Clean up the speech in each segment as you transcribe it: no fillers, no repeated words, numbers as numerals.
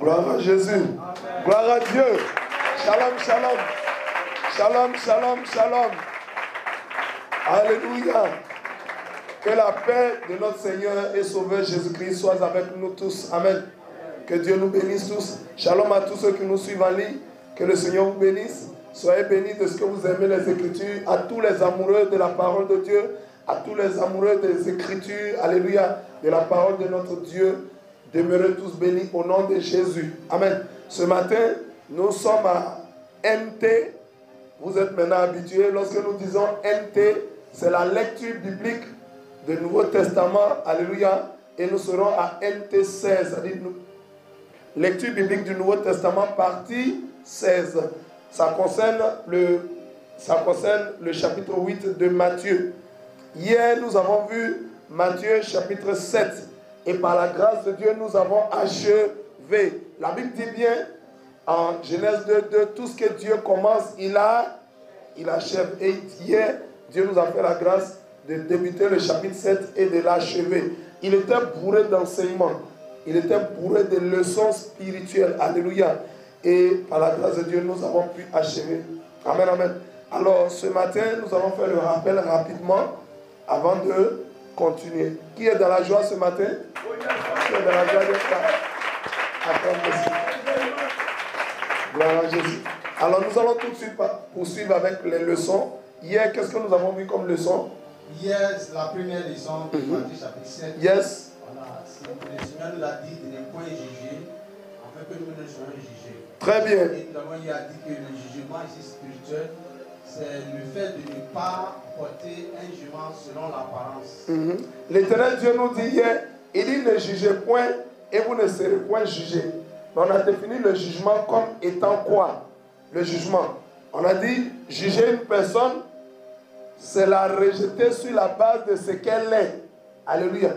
Gloire à Jésus. Amen. Gloire à Dieu. Shalom, shalom. Shalom, shalom, shalom. Alléluia. Que la paix de notre Seigneur et Sauveur Jésus-Christ soit avec nous tous. Amen. Que Dieu nous bénisse tous. Shalom à tous ceux qui nous suivent en ligne. Que le Seigneur vous bénisse. Soyez bénis de ce que vous aimez les Écritures. À tous les amoureux de la parole de Dieu. À tous les amoureux des Écritures. Alléluia. De la parole de notre Dieu. Demeurez tous bénis au nom de Jésus. Amen. Ce matin, nous sommes à NT. Vous êtes maintenant habitués. Lorsque nous disons NT, c'est la lecture biblique du Nouveau Testament. Alléluia. Et nous serons à NT 16. C'est-à-dire lecture biblique du Nouveau Testament, partie 16. Ça concerne le chapitre 8 de Matthieu. Hier, nous avons vu Matthieu chapitre 7. Et par la grâce de Dieu, nous avons achevé. La Bible dit bien, en Genèse 2, tout ce que Dieu commence, il achève. Et hier, Dieu nous a fait la grâce de débuter le chapitre 7 et de l'achever. Il était bourré d'enseignements. Il était bourré de leçons spirituelles. Alléluia. Et par la grâce de Dieu, nous avons pu achever. Amen, amen. Alors, ce matin, nous allons faire le rappel rapidement avant de continuer. Qui est dans la joie ce matin? Qui est dans la joie d'être là? Gloire à Jésus. Alors, nous allons tout de suite poursuivre avec les leçons. Hier, qu'est-ce que nous avons vu comme leçon? Hier, c'est la première leçon de Matthieu chapitre 7. Yes. Voilà, le Seigneur nous a dit de ne point juger, afin que nous ne soyons jugés. Très bien. Et notamment, il a dit que le jugement ici spirituel, c'est le fait de ne pas porter un jugement selon l'apparence. L'Éternel Dieu nous dit hier, il dit ne jugez point et vous ne serez point jugés. Mais on a défini le jugement comme étant quoi? Le jugement. On a dit, juger une personne, c'est la rejeter sur la base de ce qu'elle est. Alléluia.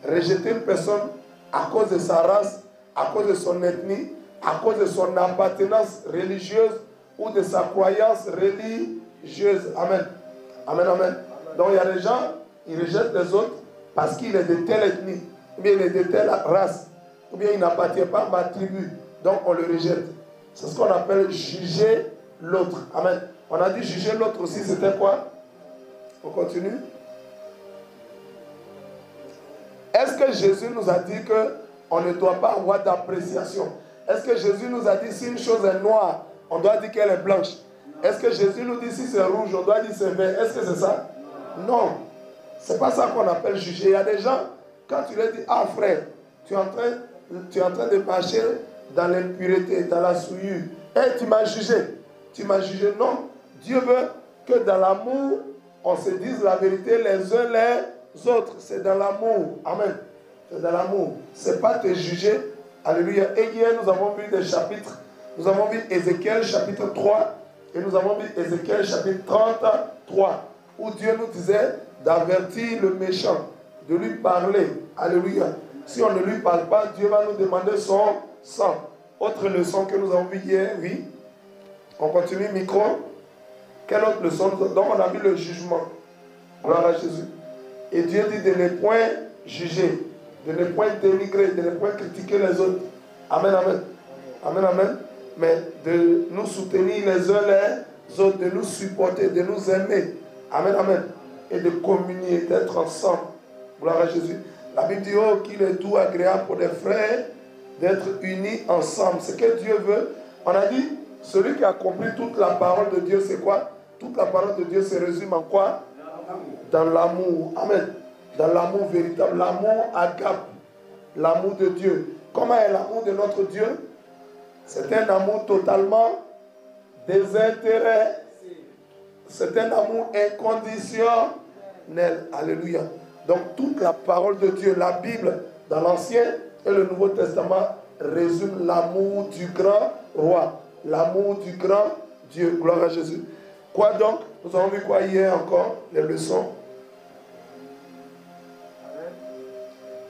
Rejeter une personne à cause de sa race, à cause de son ethnie, à cause de son appartenance religieuse ou de sa croyance religieuse. Amen. Amen, amen. Donc il y a des gens, ils rejettent les autres parce qu'il est de telle ethnie, ou bien il est de telle race, ou bien il n'appartient pas à ma tribu. Donc on le rejette. C'est ce qu'on appelle juger l'autre. Amen. On a dit juger l'autre aussi, c'était quoi? On continue. Est-ce que Jésus nous a dit qu'on ne doit pas avoir d'appréciation? Est-ce que Jésus nous a dit si une chose est noire, on doit dire qu'elle est blanche? Est-ce que Jésus nous dit si c'est rouge, on doit dire c'est vert? Est-ce que c'est ça? Non. C'est pas ça qu'on appelle juger. Il y a des gens, quand tu leur dis, ah frère, tu es en train de marcher dans l'impureté, dans la souillure. Et tu m'as jugé. Tu m'as jugé. Non. Dieu veut que dans l'amour, on se dise la vérité les uns les autres. C'est dans l'amour. Amen. C'est dans l'amour. C'est pas te juger. Alléluia. Et hier, nous avons vu des chapitres. Nous avons vu Ézéchiel chapitre 3 et nous avons vu Ézéchiel chapitre 33 où Dieu nous disait d'avertir le méchant, de lui parler. Alléluia. Si on ne lui parle pas, Dieu va nous demander son sang. Autre leçon que nous avons vue hier, oui. On continue, micro. Quelle autre leçon? Donc on a vu le jugement. Gloire à Jésus. Et Dieu dit de ne point juger, de ne point dénigrer, de ne point critiquer les autres. Amen, amen. Amen, amen. Mais de nous soutenir les uns les autres, de nous supporter, de nous aimer. Amen, amen. Et de communier, d'être ensemble. Gloire à Jésus. La Bible dit, oh, qu'il est doux, agréable pour des frères d'être unis ensemble. Ce que Dieu veut. On a dit, celui qui a compris toute la parole de Dieu, c'est quoi? Toute la parole de Dieu se résume en quoi? Dans l'amour. Amen. Dans l'amour véritable. L'amour agape. L'amour de Dieu. Comment est l'amour de notre Dieu? C'est un amour totalement désintéressé. C'est un amour inconditionnel. Alléluia. Donc toute la parole de Dieu, la Bible, dans l'Ancien et le Nouveau Testament, résume l'amour du grand roi. L'amour du grand Dieu. Gloire à Jésus. Quoi donc? Nous avons vu quoi hier encore? Les leçons.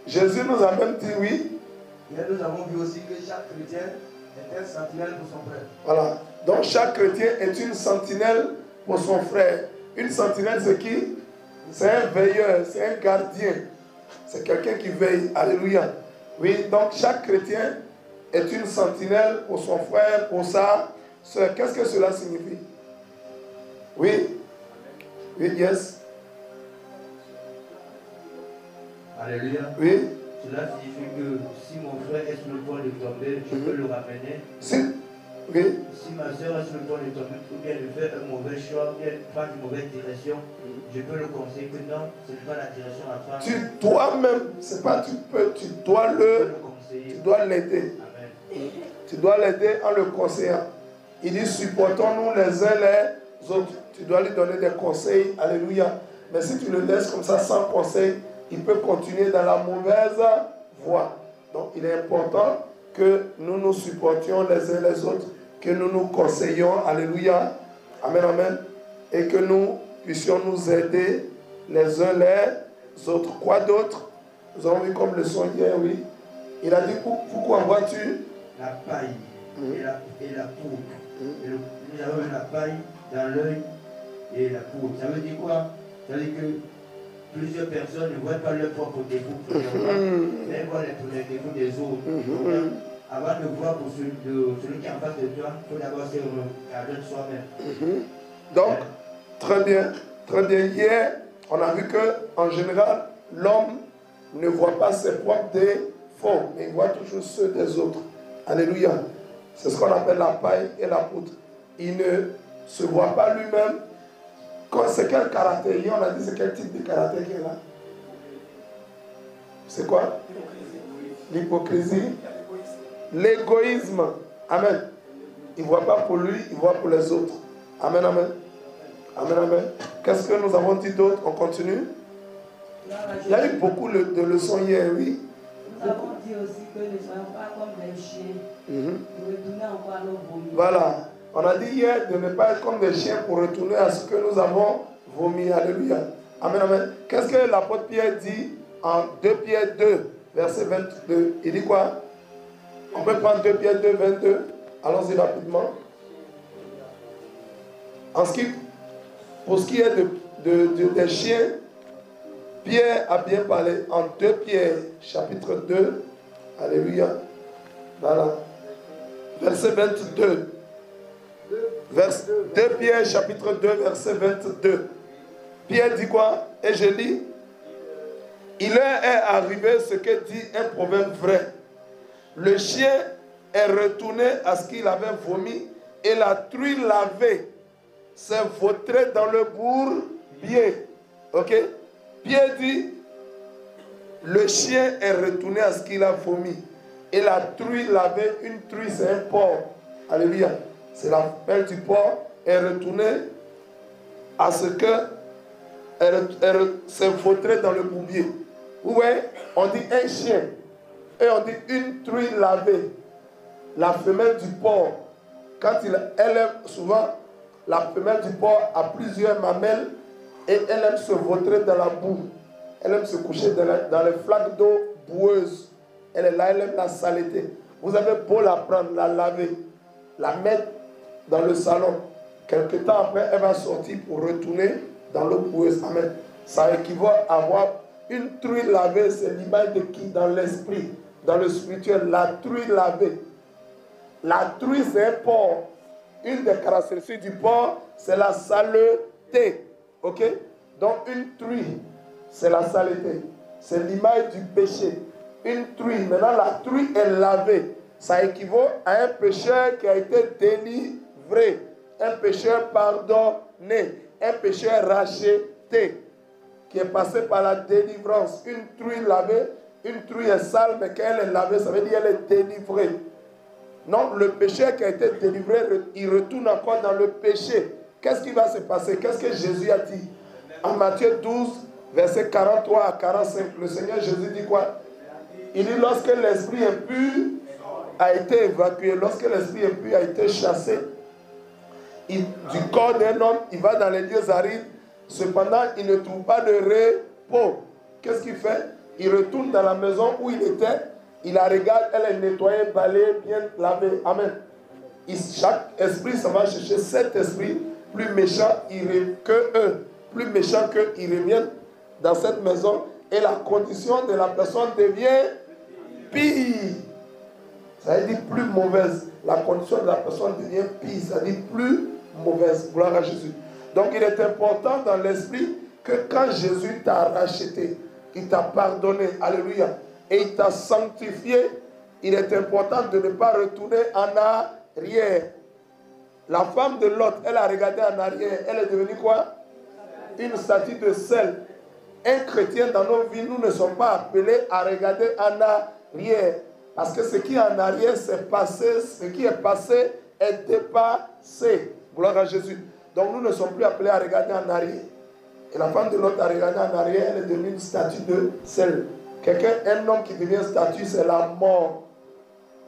Jésus nous a même dit oui. Hier nous avons vu aussi que chaque chrétien est un sentinelle pour son frère. Voilà. Donc chaque chrétien est une sentinelle pour son frère. Une sentinelle, c'est qui? C'est un veilleur, c'est un gardien. C'est quelqu'un qui veille. Alléluia. Oui, donc chaque chrétien est une sentinelle pour son frère, pour sa soeur. Qu'est-ce que cela signifie? Oui? Oui, yes. Alléluia. Oui? Cela signifie que si mon frère est sur le point de tomber, je peux le ramener. Si, oui. Si ma soeur est sur le point de tomber, ou bien de faire un mauvais choix, ou bien prendre une mauvaise direction, je peux le conseiller que non, ce n'est pas la direction à prendre. Tu dois même, c'est pas tu peux, tu dois tu dois l'aider. Tu dois l'aider en le conseillant. Il dit, supportons-nous les uns les autres. Tu dois lui donner des conseils. Alléluia. Mais si tu le laisses comme ça sans conseil, il peut continuer dans la mauvaise voie. Donc, il est important que nous nous supportions les uns les autres, que nous nous conseillions. Alléluia. Amen, amen. Et que nous puissions nous aider les uns les autres. Quoi d'autre? Nous avons vu comme leçon hier, oui. Il a dit, pourquoi vois-tu la paille et la poudre. Nous avons la paille dans l'œil et la poudre. Ça veut dire quoi? Ça veut dire que plusieurs personnes ne voient pas leurs propres défauts, mais voient les défauts des autres. Donc, avant de voir pour celui qui est en face de toi, il faut d'abord se regarder soi-même. Donc, très bien, très bien. Hier, on a vu qu'en général, l'homme ne voit pas ses propres défauts, mais il voit toujours ceux des autres. Alléluia. C'est ce qu'on appelle la paille et la poudre. Il ne se voit pas lui-même. C'est quel caractère? Hier, on a dit c'est quel type de caractère qu'il est là? C'est quoi? L'hypocrisie. L'égoïsme. Amen. Il ne voit pas pour lui, il voit pour les autres. Amen, amen. Amen, amen. Qu'est-ce que nous avons dit d'autre? On continue. Il y a eu beaucoup de leçons hier, oui. Nous avons dit aussi que ne soyons pas comme des chiens. Pour retourner encore à nos vomis. Voilà. On a dit hier de ne pas être comme des chiens pour retourner à ce que nous avons vomi. Alléluia. Amen, amen. Qu'est-ce que l'apôtre Pierre dit en 2 Pierre 2, verset 22? Il dit quoi? On peut prendre 2 Pierre 2, 22. Allons-y rapidement. Pour ce qui est des chiens, Pierre a bien parlé en 2 Pierre, chapitre 2. Alléluia. Voilà. Verset 22. 2 Pierre, chapitre 2, verset 22. Pierre dit quoi? Et je lis. Il leur est arrivé ce que dit un proverbe vrai. Le chien est retourné à ce qu'il avait vomi et la truie lavée s'est vautrée dans le bourbier. Ok? Pierre dit, le chien est retourné à ce qu'il a vomi. Et la truie lavée, une truie c'est un porc. Alléluia. C'est la pelle du porc, est retournée à ce que elle s'est vautrée dans le bourbier. Ouais, on dit un chien. Et on dit une truie lavée. La femelle du porc, quand elle aime souvent, la femelle du porc a plusieurs mamelles et elle aime se vautrer dans la boue. Elle aime se coucher dans les flaques d'eau boueuses. Elle est là, elle aime la saleté. Vous avez beau la prendre, la laver, la mettre dans le salon. Quelque temps après, elle va sortir pour retourner dans l'eau boueuse. Amen. Ça équivaut à avoir une truie lavée. C'est l'image de qui? Dans l'esprit, dans le spirituel. La truie lavée. La truie, c'est un porc. Une des caractéristiques du porc, c'est la saleté. Ok? Donc, une truie, c'est la saleté. C'est l'image du péché. Une truie. Maintenant, la truie est lavée. Ça équivaut à un pécheur qui a été délivré. Un pécheur pardonné. Un pécheur racheté. Qui est passé par la délivrance. Une truie lavée. Une truie est sale, mais quand elle est lavée, ça veut dire qu'elle est délivrée. Non, le pécheur qui a été délivré, il retourne encore dans le péché. Qu'est-ce qui va se passer? Qu'est-ce que Jésus a dit? En Matthieu 12, versets 43 à 45, le Seigneur Jésus dit quoi? Il dit, lorsque l'esprit impur a été évacué, lorsque l'esprit impur a été chassé du corps d'un homme, il va dans les lieux arides. Cependant, il ne trouve pas de repos. Qu'est-ce qu'il fait? Il retourne dans la maison où il était. Il la regarde, elle est nettoyée, balayée, bien lavée. Amen. Chaque esprit, ça va chercher cet esprit plus méchant que eux. Plus méchant qu'eux, ils reviennent dans cette maison et la condition de la personne devient pire. Ça veut dire plus mauvaise. La condition de la personne devient pire, ça veut dire plus mauvaise. Gloire à Jésus. Donc il est important dans l'esprit que quand Jésus t'a racheté, il t'a pardonné, alléluia, et il t'a sanctifié, il est important de ne pas retourner en arrière. La femme de Lot, elle a regardé en arrière, elle est devenue quoi? Une statue de sel. Un chrétien dans nos vies, nous ne sommes pas appelés à regarder en arrière. Parce que ce qui est en arrière, c'est passé. Ce qui est passé est dépassé. Gloire à Jésus. Donc nous ne sommes plus appelés à regarder en arrière. Et la femme de Lot a regardé en arrière, elle est devenue une statue de sel. Un homme qui devient statue, c'est la mort.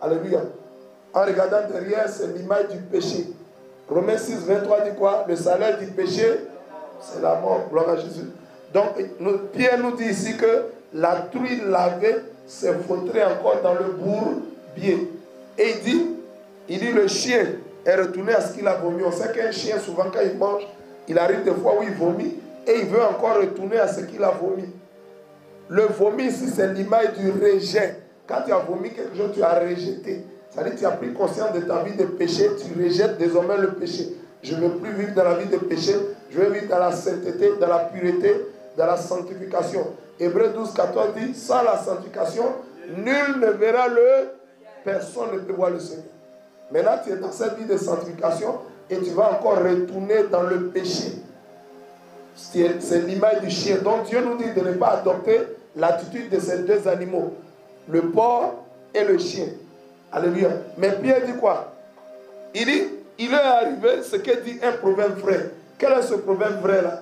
Alléluia. En regardant derrière, c'est l'image du péché. Romains 6, 23 dit quoi? Le salaire du péché, c'est la mort. Gloire à Jésus. Donc, Pierre nous dit ici que la truie lavée se vautrait encore dans le bourbier. Et il dit le chien est retourné à ce qu'il a vomi. On sait qu'un chien, souvent quand il mange, il arrive des fois où il vomit et il veut encore retourner à ce qu'il a vomi. Le vomi ici, c'est l'image du rejet. Quand tu as vomi quelque chose, tu as rejeté. C'est-à-dire que tu as pris conscience de ta vie de péché, tu rejettes désormais le péché. Je ne veux plus vivre dans la vie de péché, je veux vivre dans la sainteté, dans la pureté, dans la sanctification. Hébreux 12, 14 dit, sans la sanctification, nul ne verra personne ne peut voir le Seigneur. Maintenant, tu es dans cette vie de sanctification et tu vas encore retourner dans le péché. C'est l'image du chien. Donc Dieu nous dit de ne pas adopter l'attitude de ces deux animaux, le porc et le chien. Alléluia. Mais Pierre dit quoi? Il dit, il est arrivé ce que dit un proverbe vrai. Quel est ce proverbe vrai là?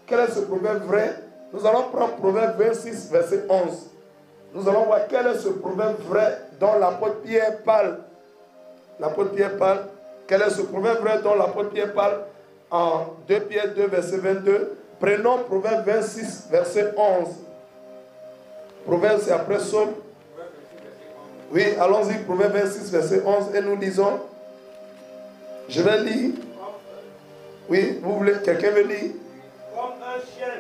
Quel est ce proverbe vrai? Nous allons prendre Proverbe 26, verset 11. Nous allons voir quel est ce proverbe vrai dont l'apôtre Pierre parle. L'apôtre Pierre parle. Quel est ce proverbe vrai dont l'apôtre Pierre parle en 2 Pierre 2, verset 22. Prenons Proverbe 26, verset 11. Proverbe, c'est après Psaume. Oui, allons-y, Proverbe 26, verset 11, et nous lisons. Je vais lire. Oui, vous voulez, quelqu'un veut lire? Comme un chien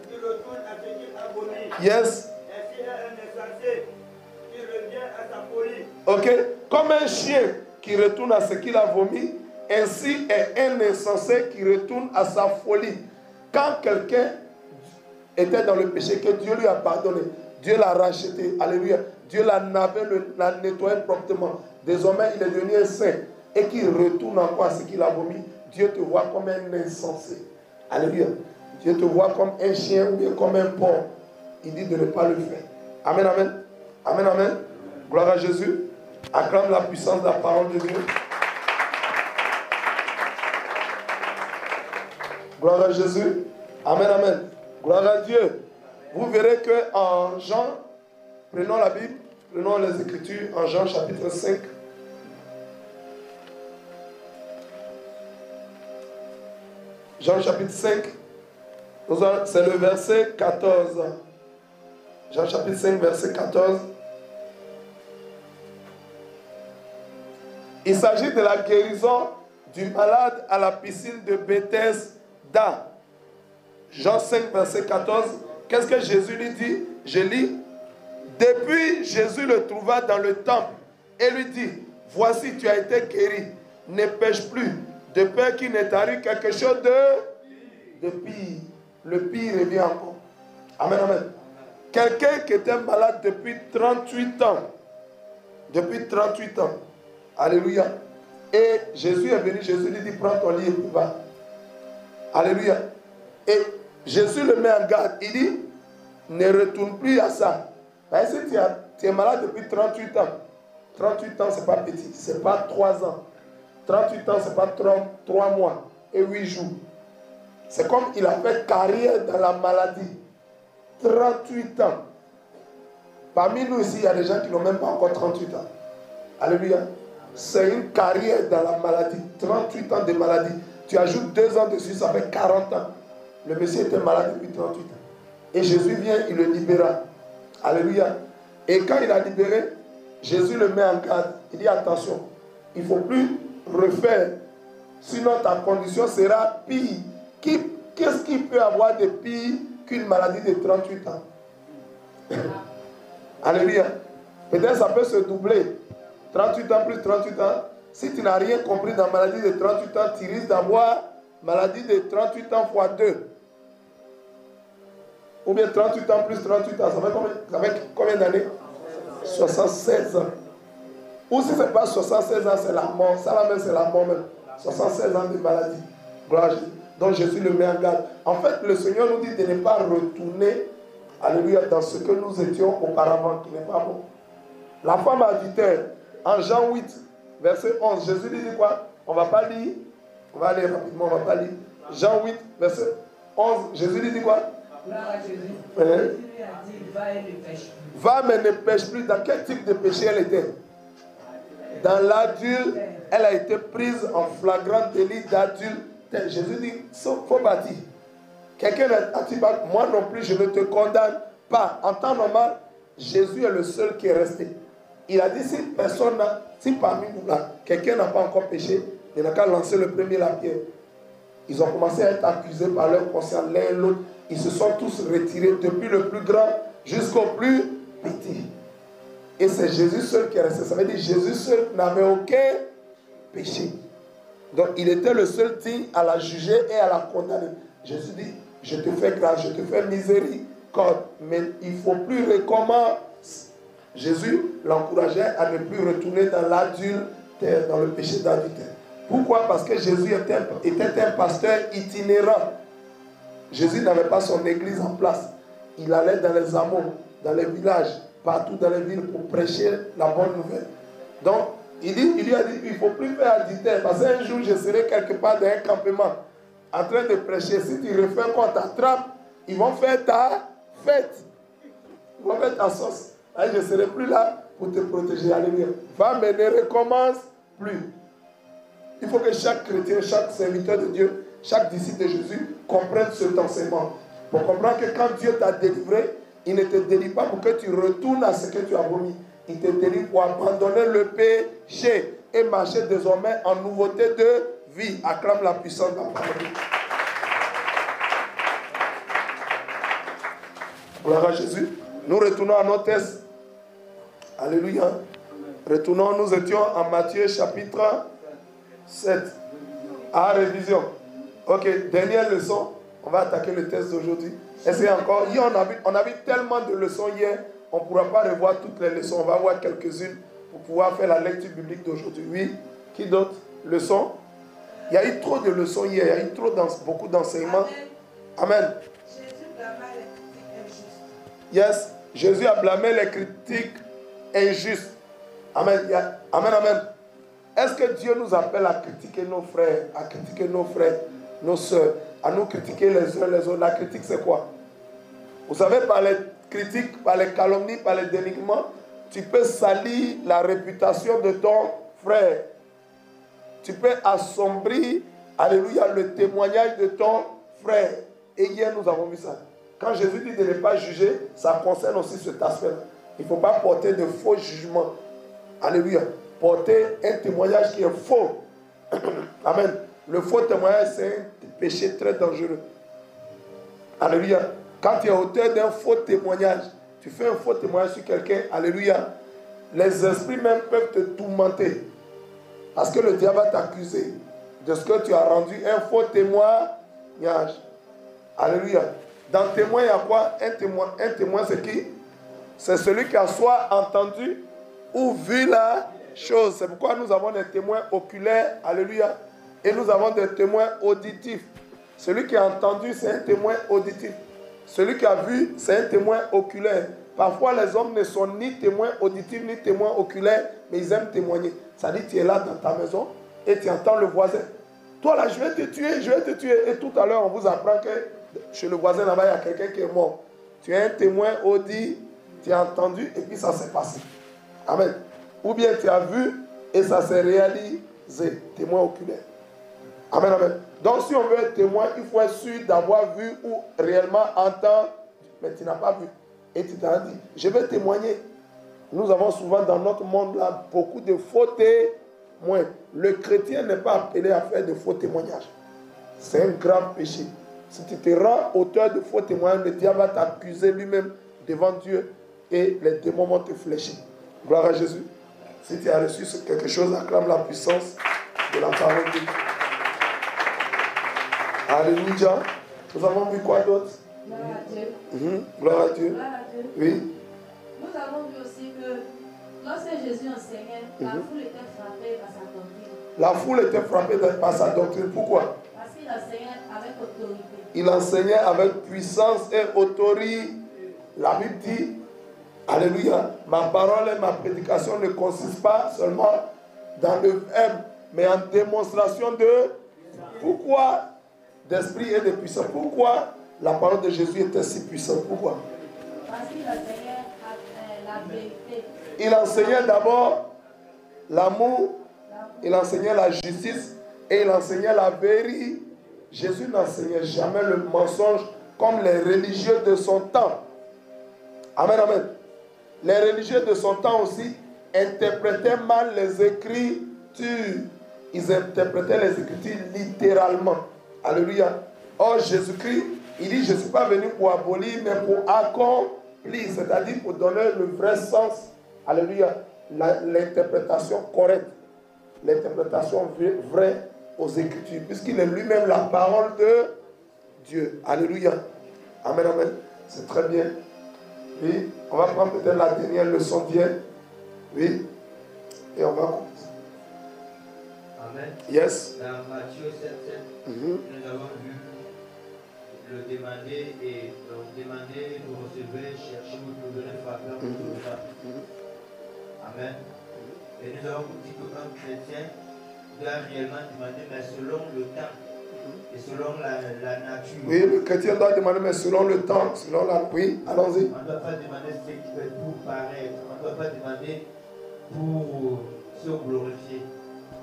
qui retourne à ce qu'il a vomi. Yes. Ainsi est un insensé qui revient à sa folie. Ok. Comme un chien qui retourne à ce qu'il a vomi, ainsi est un insensé qui retourne à sa folie. Quand quelqu'un était dans le péché, que Dieu lui a pardonné, Dieu l'a racheté, alléluia, Dieu l'a nettoyé proprement. Désormais, il est devenu un saint et qu'il retourne encore à ce qu'il a vomi. Dieu te voit comme un insensé. Alléluia. Dieu te voit comme un chien ou bien comme un porc. Il dit de ne pas le faire. Amen, amen. Amen, amen. Gloire à Jésus. Acclame la puissance de la parole de Dieu. Gloire à Jésus. Amen, amen. Gloire à Dieu. Vous verrez que en Jean, prenons la Bible, prenons les Écritures en Jean chapitre 5. Jean chapitre 5, c'est le verset 14. Jean chapitre 5, verset 14. Il s'agit de la guérison du malade à la piscine de Bethesda. Jean 5, verset 14. Qu'est-ce que Jésus lui dit? Je lis. Depuis, Jésus le trouva dans le temple et lui dit, voici, tu as été guéri, ne pêche plus, de peur qu'il ne t'arrive quelque chose de pire. Le pire revient encore. Amen, amen. Quelqu'un qui était malade depuis 38 ans. Depuis 38 ans. Alléluia. Et Jésus est venu, Jésus lui dit, prends ton lit et va. Alléluia. Et Jésus le met en garde. Il dit, ne retourne plus à ça. Mais si tu es malade depuis 38 ans, 38 ans, ce n'est pas petit. Ce n'est pas 3 ans. 38 ans, ce n'est pas 3 mois et 8 jours. C'est comme il a fait carrière dans la maladie. 38 ans. Parmi nous ici, il y a des gens qui n'ont même pas encore 38 ans. Alléluia. C'est une carrière dans la maladie. 38 ans de maladie. Tu ajoutes 2 ans dessus, ça fait 40 ans. Le monsieur était malade depuis 38 ans. Et Jésus vient, il le libéra. Alléluia. Et quand il a libéré, Jésus le met en garde. Il dit attention, il ne faut plus refaire. Sinon ta condition sera pire. Qu'est-ce qu'il peut avoir de pire qu'une maladie de 38 ans? Alléluia. Peut-être ça peut se doubler. 38 ans plus 38 ans. Si tu n'as rien compris dans la maladie de 38 ans, tu risques d'avoir maladie de 38 ans x 2. Ou bien 38 ans plus 38 ans, ça fait combien d'années? 76 ans. Ou si ce n'est pas 76 ans, c'est la mort. Ça là même, c'est la mort même. 76 ans de maladie. Gloire à Jésus. Donc Jésus le met en garde. En fait, le Seigneur nous dit de ne pas retourner, alléluia, dans ce que nous étions auparavant, qui n'est pas bon. La femme adultère, en Jean 8, verset 11, Jésus lui dit quoi? On ne va pas lire. On va aller rapidement, on ne va pas lire. Jean 8, verset 11, Jésus lui dit quoi? Jésus lui a dit, va et ne pêche plus. Va mais ne pêche plus. Dans quel type de péché elle était? Dans l'adulte, elle a été prise en flagrant délit d'adultère. Jésus dit, faut bâtir. Quelqu'un a dit, moi non plus, je ne te condamne pas. En temps normal, Jésus est le seul qui est resté. Il a dit, si personne n'a, si parmi nous là, quelqu'un n'a pas encore péché, il n'a qu'à lancer le premier la pierre. Ils ont commencé à être accusés par leur conscience l'un et l'autre. Ils se sont tous retirés, depuis le plus grand jusqu'au plus petit. Et c'est Jésus seul qui est resté. Ça veut dire que Jésus seul n'avait aucun péché. Donc il était le seul digne à la juger et à la condamner. Jésus dit, je te fais grâce, je te fais miséricorde, mais il ne faut plus recommencer. Jésus l'encourageait à ne plus retourner dans l'adultère, dans le péché d'adultère. Pourquoi? Parce que Jésus était un pasteur itinérant. Jésus n'avait pas son église en place. Il allait dans les hameaux, dans les villages, partout dans les villes pour prêcher la bonne nouvelle. Donc, il lui a dit, il ne faut plus faire adultère. Parce qu'un jour, je serai quelque part dans un campement, en train de prêcher. Si tu refais qu'on t'attrape, ils vont faire ta fête. Ils vont faire ta sauce. Et je ne serai plus là pour te protéger. Alléluia. Va, mais ne recommence plus. Il faut que chaque chrétien, chaque serviteur de Dieu, chaque disciple de Jésus comprenne cet enseignement. Pour comprendre que quand Dieu t'a délivré, il ne te délivre pas pour que tu retournes à ce que tu as vomi. Il te délivre pour abandonner le péché et marcher désormais en nouveauté de vie. Acclame la puissance de la parole. Gloire à Jésus. Nous retournons à notre texte. Alléluia. Retournons, nous étions en Matthieu chapitre 7. À révision. Ok, dernière leçon. On va attaquer le texte d'aujourd'hui. Essayez encore. Hier, on a vu tellement de leçons hier. On ne pourra pas revoir toutes les leçons. On va voir quelques-unes pour pouvoir faire la lecture biblique d'aujourd'hui. Oui. Qui d'autre? Leçons. Il y a eu trop de leçons hier. Il y a eu beaucoup d'enseignements. Amen. Jésus blâmait les critiques injustes. Yes. Jésus a blâmé les critiques injustes. Amen. Amen, amen. Est-ce que Dieu nous appelle à critiquer nos frères, nos soeurs, à nous critiquer les uns les autres? La critique, c'est quoi? Vous savez, par les critiques, par les calomnies, par les dénignements, tu peux salir la réputation de ton frère. Tu peux assombrir, alléluia, le témoignage de ton frère. Et hier, nous avons vu ça. Quand Jésus dit de ne pas juger, ça concerne aussi cet aspect-là. Il ne faut pas porter de faux jugements. Alléluia. Porter un témoignage qui est faux. Amen. Le faux témoignage, c'est un péché très dangereux. Alléluia. Quand tu es auteur d'un faux témoignage, tu fais un faux témoignage sur quelqu'un, alléluia, les esprits même peuvent te tourmenter. Parce que le diable va t'accuser de ce que tu as rendu un faux témoignage. Alléluia. Dans le témoin, il y a quoi? Un témoin, c'est qui? C'est celui qui a soit entendu ou vu la chose. C'est pourquoi nous avons des témoins oculaires. Alléluia. Et nous avons des témoins auditifs. Celui qui a entendu, c'est un témoin auditif. Celui qui a vu, c'est un témoin oculaire. Parfois, les hommes ne sont ni témoins auditifs, ni témoins oculaires, mais ils aiment témoigner. Ça dit, tu es là dans ta maison et tu entends le voisin. Toi là, je vais te tuer, je vais te tuer. Et tout à l'heure, on vous apprend que chez le voisin là-bas, il y a quelqu'un qui est mort. Tu es un témoin auditif, tu as entendu et puis ça s'est passé. Amen. Ou bien tu as vu et ça s'est réalisé. Témoin oculaire. Amen, amen. Donc si on veut être témoin, il faut être sûr d'avoir vu ou réellement entendu. Mais tu n'as pas vu. Et tu t'as dit, je vais témoigner. Nous avons souvent dans notre monde là beaucoup de faux témoins. Le chrétien n'est pas appelé à faire de faux témoignages. C'est un grave péché. Si tu te rends auteur de faux témoignages, le diable va t'accuser lui-même devant Dieu et les démons vont te fléchir. Gloire à Jésus. Si tu as reçu quelque chose, acclame la puissance de la parole de Dieu. Alléluia. Nous avons vu quoi d'autre? Gloire à Dieu. Gloire à Dieu. Gloire à Dieu. Oui. Nous avons vu aussi que lorsque Jésus enseignait, la foule était frappée par sa doctrine. La foule était frappée par sa doctrine. Pourquoi? Parce qu'il enseignait avec autorité. Il enseignait avec puissance et autorité. La Bible dit, alléluia, ma parole et ma prédication ne consistent pas seulement dans le verbe, mais en démonstration de pourquoi d'esprit et de puissance. Pourquoi la parole de Jésus était si puissante? Pourquoi? Parce qu'il enseignait la vérité. Il enseignait d'abord l'amour, il enseignait la justice et il enseignait la vérité. Jésus n'enseignait jamais le mensonge comme les religieux de son temps. Amen, amen. Les religieux de son temps aussi interprétaient mal les Écritures. Ils interprétaient les Écritures littéralement. Alléluia. Or, Jésus-Christ, il dit, je ne suis pas venu pour abolir, mais pour accomplir, c'est-à-dire pour donner le vrai sens. Alléluia. L'interprétation correcte, l'interprétation vraie aux Écritures, puisqu'il est lui-même la parole de Dieu. Alléluia. Amen, amen. C'est très bien. Oui, on va prendre peut-être la dernière leçon d'hier. Oui, et on va commencer. Amen. Yes. Dans Matthieu 7, nous avons vu le demander et donc demander, vous recevez, chercher, vous trouverez, frapper, vous trouverez. Amen. Et nous avons dit qu'un chrétien doit réellement demander, mais selon le temps et selon la nature. Oui, le chrétien doit demander, mais selon le temps, selon la... Oui, allons-y. On ne doit pas demander ce qui fait pour paraître. On ne doit pas demander pour se glorifier.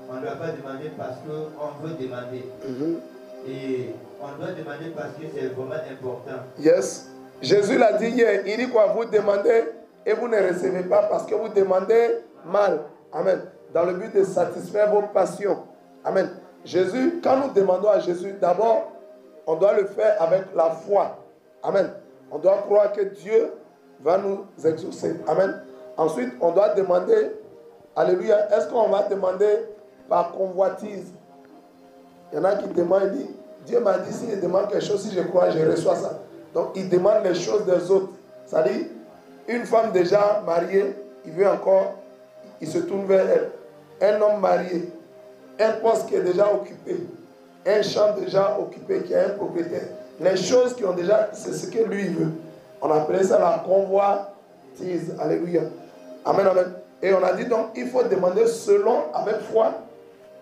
On ne doit pas demander parce qu'on veut demander. Et on doit demander parce que c'est vraiment important. Yes. Jésus l'a dit hier. Il dit quoi? Vous demandez et vous ne recevez pas parce que vous demandez mal. Amen. Dans le but de satisfaire vos passions. Amen. Jésus, quand nous demandons à Jésus, d'abord, on doit le faire avec la foi. Amen. On doit croire que Dieu va nous exaucer. Amen. Ensuite, on doit demander, alléluia, est-ce qu'on va demander par convoitise? Il y en a qui demandent, il dit, Dieu m'a dit, si je demande quelque chose, si je crois, je reçois ça. Donc, il demande les choses des autres. C'est-à-dire, une femme déjà mariée, il veut encore, il se tourne vers elle. Un homme marié, un poste qui est déjà occupé, un champ déjà occupé, qui a un propriétaire. Les choses qui ont déjà, c'est ce que lui veut. On appelait ça la convoitise. Alléluia. Amen, amen. Et on a dit donc, il faut demander selon, avec foi,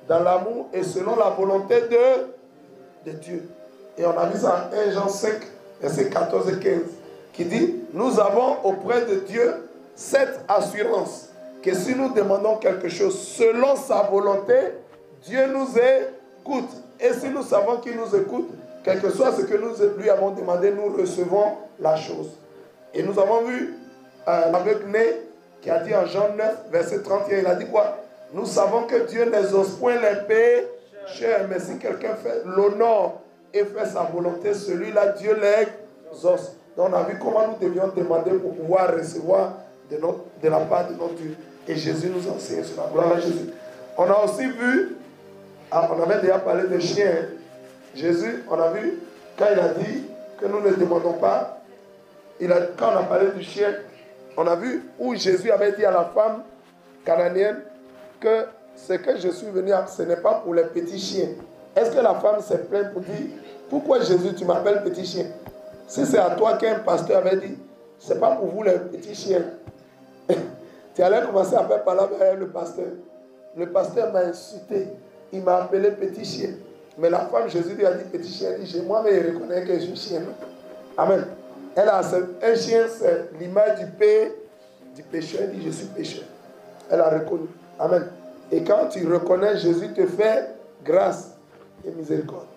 dans l'amour et selon la volonté de Dieu. Et on a vu ça en 1 Jean 5, versets 14 et 15, qui dit, nous avons auprès de Dieu cette assurance, que si nous demandons quelque chose selon sa volonté, Dieu nous écoute. Et si nous savons qu'il nous écoute, quel que soit ce que nous lui avons demandé, nous recevons la chose. Et nous avons vu l'aveugle-né qui a dit en Jean 9, verset 31, il a dit quoi? Nous savons que Dieu n'exauce point les pécheurs, mais si quelqu'un fait l'honneur et fait sa volonté, celui-là, Dieu l'exauce. Donc on a vu comment nous devions demander pour pouvoir recevoir de la part de notre Dieu. Et Jésus nous enseigne cela. Gloire à Jésus. On a aussi vu, on avait déjà parlé de chiens. Jésus, on a vu, quand il a dit que nous ne demandons pas, quand on a parlé du chien, on a vu où Jésus avait dit à la femme cananéenne que ce que je suis venu, ce n'est pas pour les petits chiens. Est-ce que la femme s'est plainte pour dire, pourquoi Jésus, tu m'appelles petit chien? Si c'est à toi qu'un pasteur avait dit, ce n'est pas pour vous les petits chiens. Tu allais commencer à faire parler avec le pasteur. Le pasteur m'a insulté. Il m'a appelé petit chien. Mais la femme, Jésus lui a dit petit chien. Il dit, moi, mais il reconnaît que je suis chien. Amen. Elle a un chien, c'est l'image du pécheur. Elle dit, je suis pécheur. Elle a reconnu. Amen. Et quand tu reconnais, Jésus te fait grâce et miséricorde.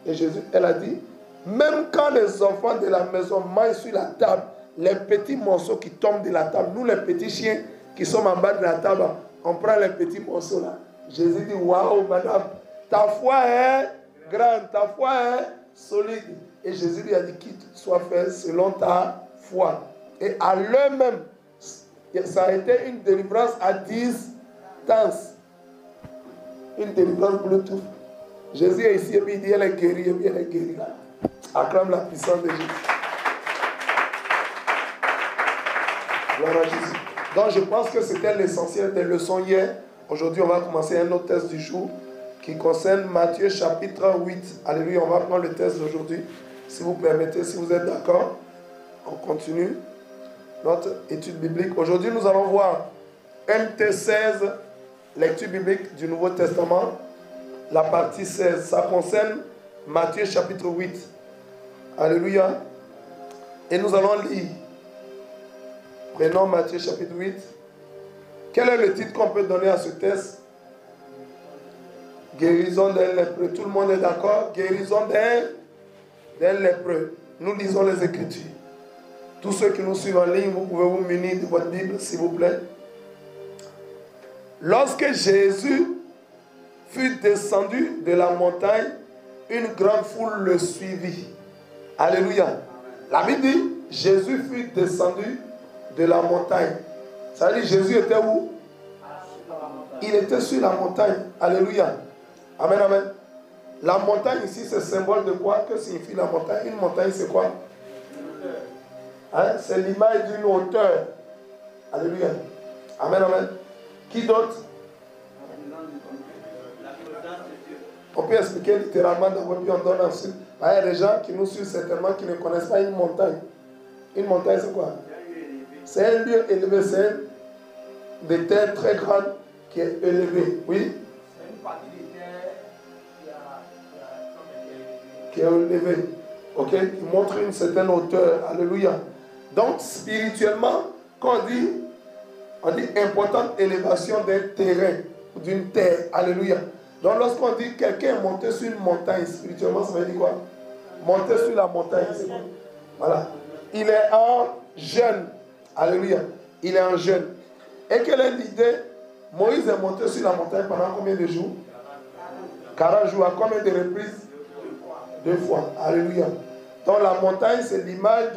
Et Jésus, elle a dit, même quand les enfants de la maison mangent sur la table, les petits morceaux qui tombent de la table, nous les petits chiens qui sommes en bas de la table, on prend les petits morceaux là. Jésus dit, waouh madame, ta foi est grande, ta foi est solide. Et Jésus lui a dit, qu'il soit fait selon ta foi. Et à l'heure même, ça a été une délivrance à 10 intense. Une délivrance Bluetooth. Jésus est ici et puis il dit elle est guérie et puis elle est guérie. Acclame la puissance de Jésus. Gloire à Jésus. Donc je pense que c'était l'essentiel des leçons hier. Aujourd'hui on va commencer un autre test du jour qui concerne Matthieu chapitre 8. Alléluia, on va prendre le test d'aujourd'hui. Si vous permettez, si vous êtes d'accord, on continue notre étude biblique. Aujourd'hui nous allons voir MT 16, lecture biblique du Nouveau Testament, la partie 16. Ça concerne Matthieu chapitre 8. Alléluia. Et nous allons lire. Prenons Matthieu chapitre 8. Quel est le titre qu'on peut donner à ce test? Guérison d'un lépreux. Tout le monde est d'accord? Guérison d'un lépreux. Nous lisons les Écritures. Tous ceux qui nous suivent en ligne, vous pouvez vous munir de votre Bible, s'il vous plaît. Lorsque Jésus fut descendu de la montagne, une grande foule le suivit. Alléluia. La Bible dit, Jésus fut descendu de la montagne. Ça veut dire, Jésus était où? Il était sur la montagne. Alléluia. Amen, amen. La montagne ici, c'est symbole de quoi? Que signifie la montagne? Une montagne, c'est quoi? Hein? C'est l'image d'une hauteur. Alléluia. Amen, amen. Qui d'autre? On peut expliquer littéralement d'abord, puis on donne ensuite. Il y a des gens qui nous suivent certainement qui ne connaissent pas une montagne. Une montagne, c'est quoi? C'est un lieu élevé, c'est des terres très grandes qui est élevé. Oui? C'est une partie des terres qui est élevée. Ok? Qui montre une certaine hauteur. Alléluia. Donc, spirituellement, quand on dit importante élévation d'un terrain, d'une terre. Alléluia. Donc, lorsqu'on dit quelqu'un est monté sur une montagne, spirituellement, ça veut dire quoi? Monter sur la montagne, c'est quoi? Voilà. Il est en jeûne. Alléluia. Il est en jeûne. Et quelle est l'idée? Moïse est monté sur la montagne pendant combien de jours? 40 jours. À combien de reprises? 2 fois. Alléluia. Donc la montagne, c'est l'image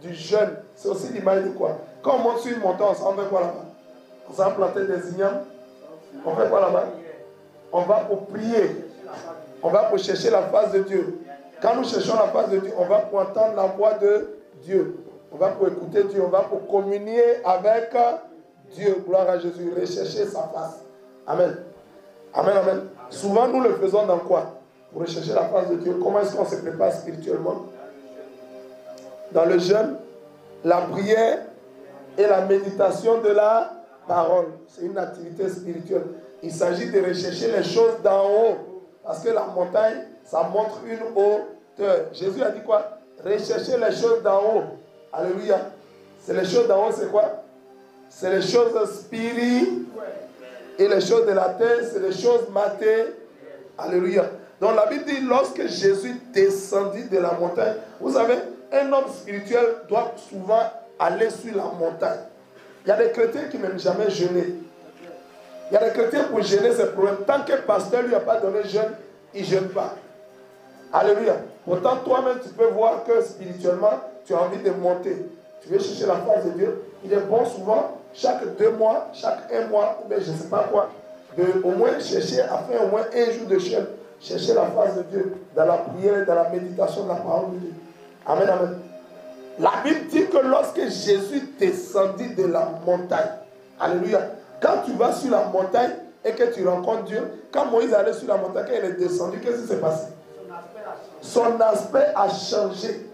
du jeûne. C'est aussi l'image de quoi? Quand on monte sur une montagne, on s'en fait quoi là-bas? On s'en planter des ignames. On fait quoi là-bas? On va pour prier. On va pour chercher la face de Dieu. Quand nous cherchons la face de Dieu, on va pour entendre la voix de Dieu. On va pour écouter Dieu. On va pour communier avec Dieu. Gloire à Jésus. Rechercher sa face. Amen. Amen, amen. Souvent, nous le faisons dans quoi? Pour rechercher la face de Dieu. Comment est-ce qu'on se prépare spirituellement? Dans le jeûne, la prière et la méditation de la parole. C'est une activité spirituelle. Il s'agit de rechercher les choses d'en haut. Parce que la montagne, ça montre une hauteur. Jésus a dit quoi? Rechercher les choses d'en haut. Alléluia. C'est les choses d'en haut, c'est quoi? C'est les choses spirituelles. Et les choses de la terre, c'est les choses matérielles. Alléluia. Donc la Bible dit, lorsque Jésus descendit de la montagne, vous savez, un homme spirituel doit souvent aller sur la montagne. Il y a des chrétiens qui n'aiment jamais jeûner. Il y a des chrétiens pour jeûner, c'est problème. Tant que le pasteur lui a pas donné jeûne, il ne jeûne pas. Alléluia. Pourtant, toi-même, tu peux voir que spirituellement, tu as envie de monter. Tu veux chercher la face de Dieu. Il est bon souvent, chaque 2 mois, chaque 1 mois, mais je ne sais pas quoi, de au moins chercher à faire au moins 1 jour de jeûne. Chercher la face de Dieu dans la prière, dans la méditation de la parole de Dieu. Amen, amen. La Bible dit que lorsque Jésus descendit de la montagne, alléluia, quand tu vas sur la montagne et que tu rencontres Dieu, quand Moïse allait sur la montagne, quand il est descendu, qu'est-ce qui s'est passé? Son aspect a changé.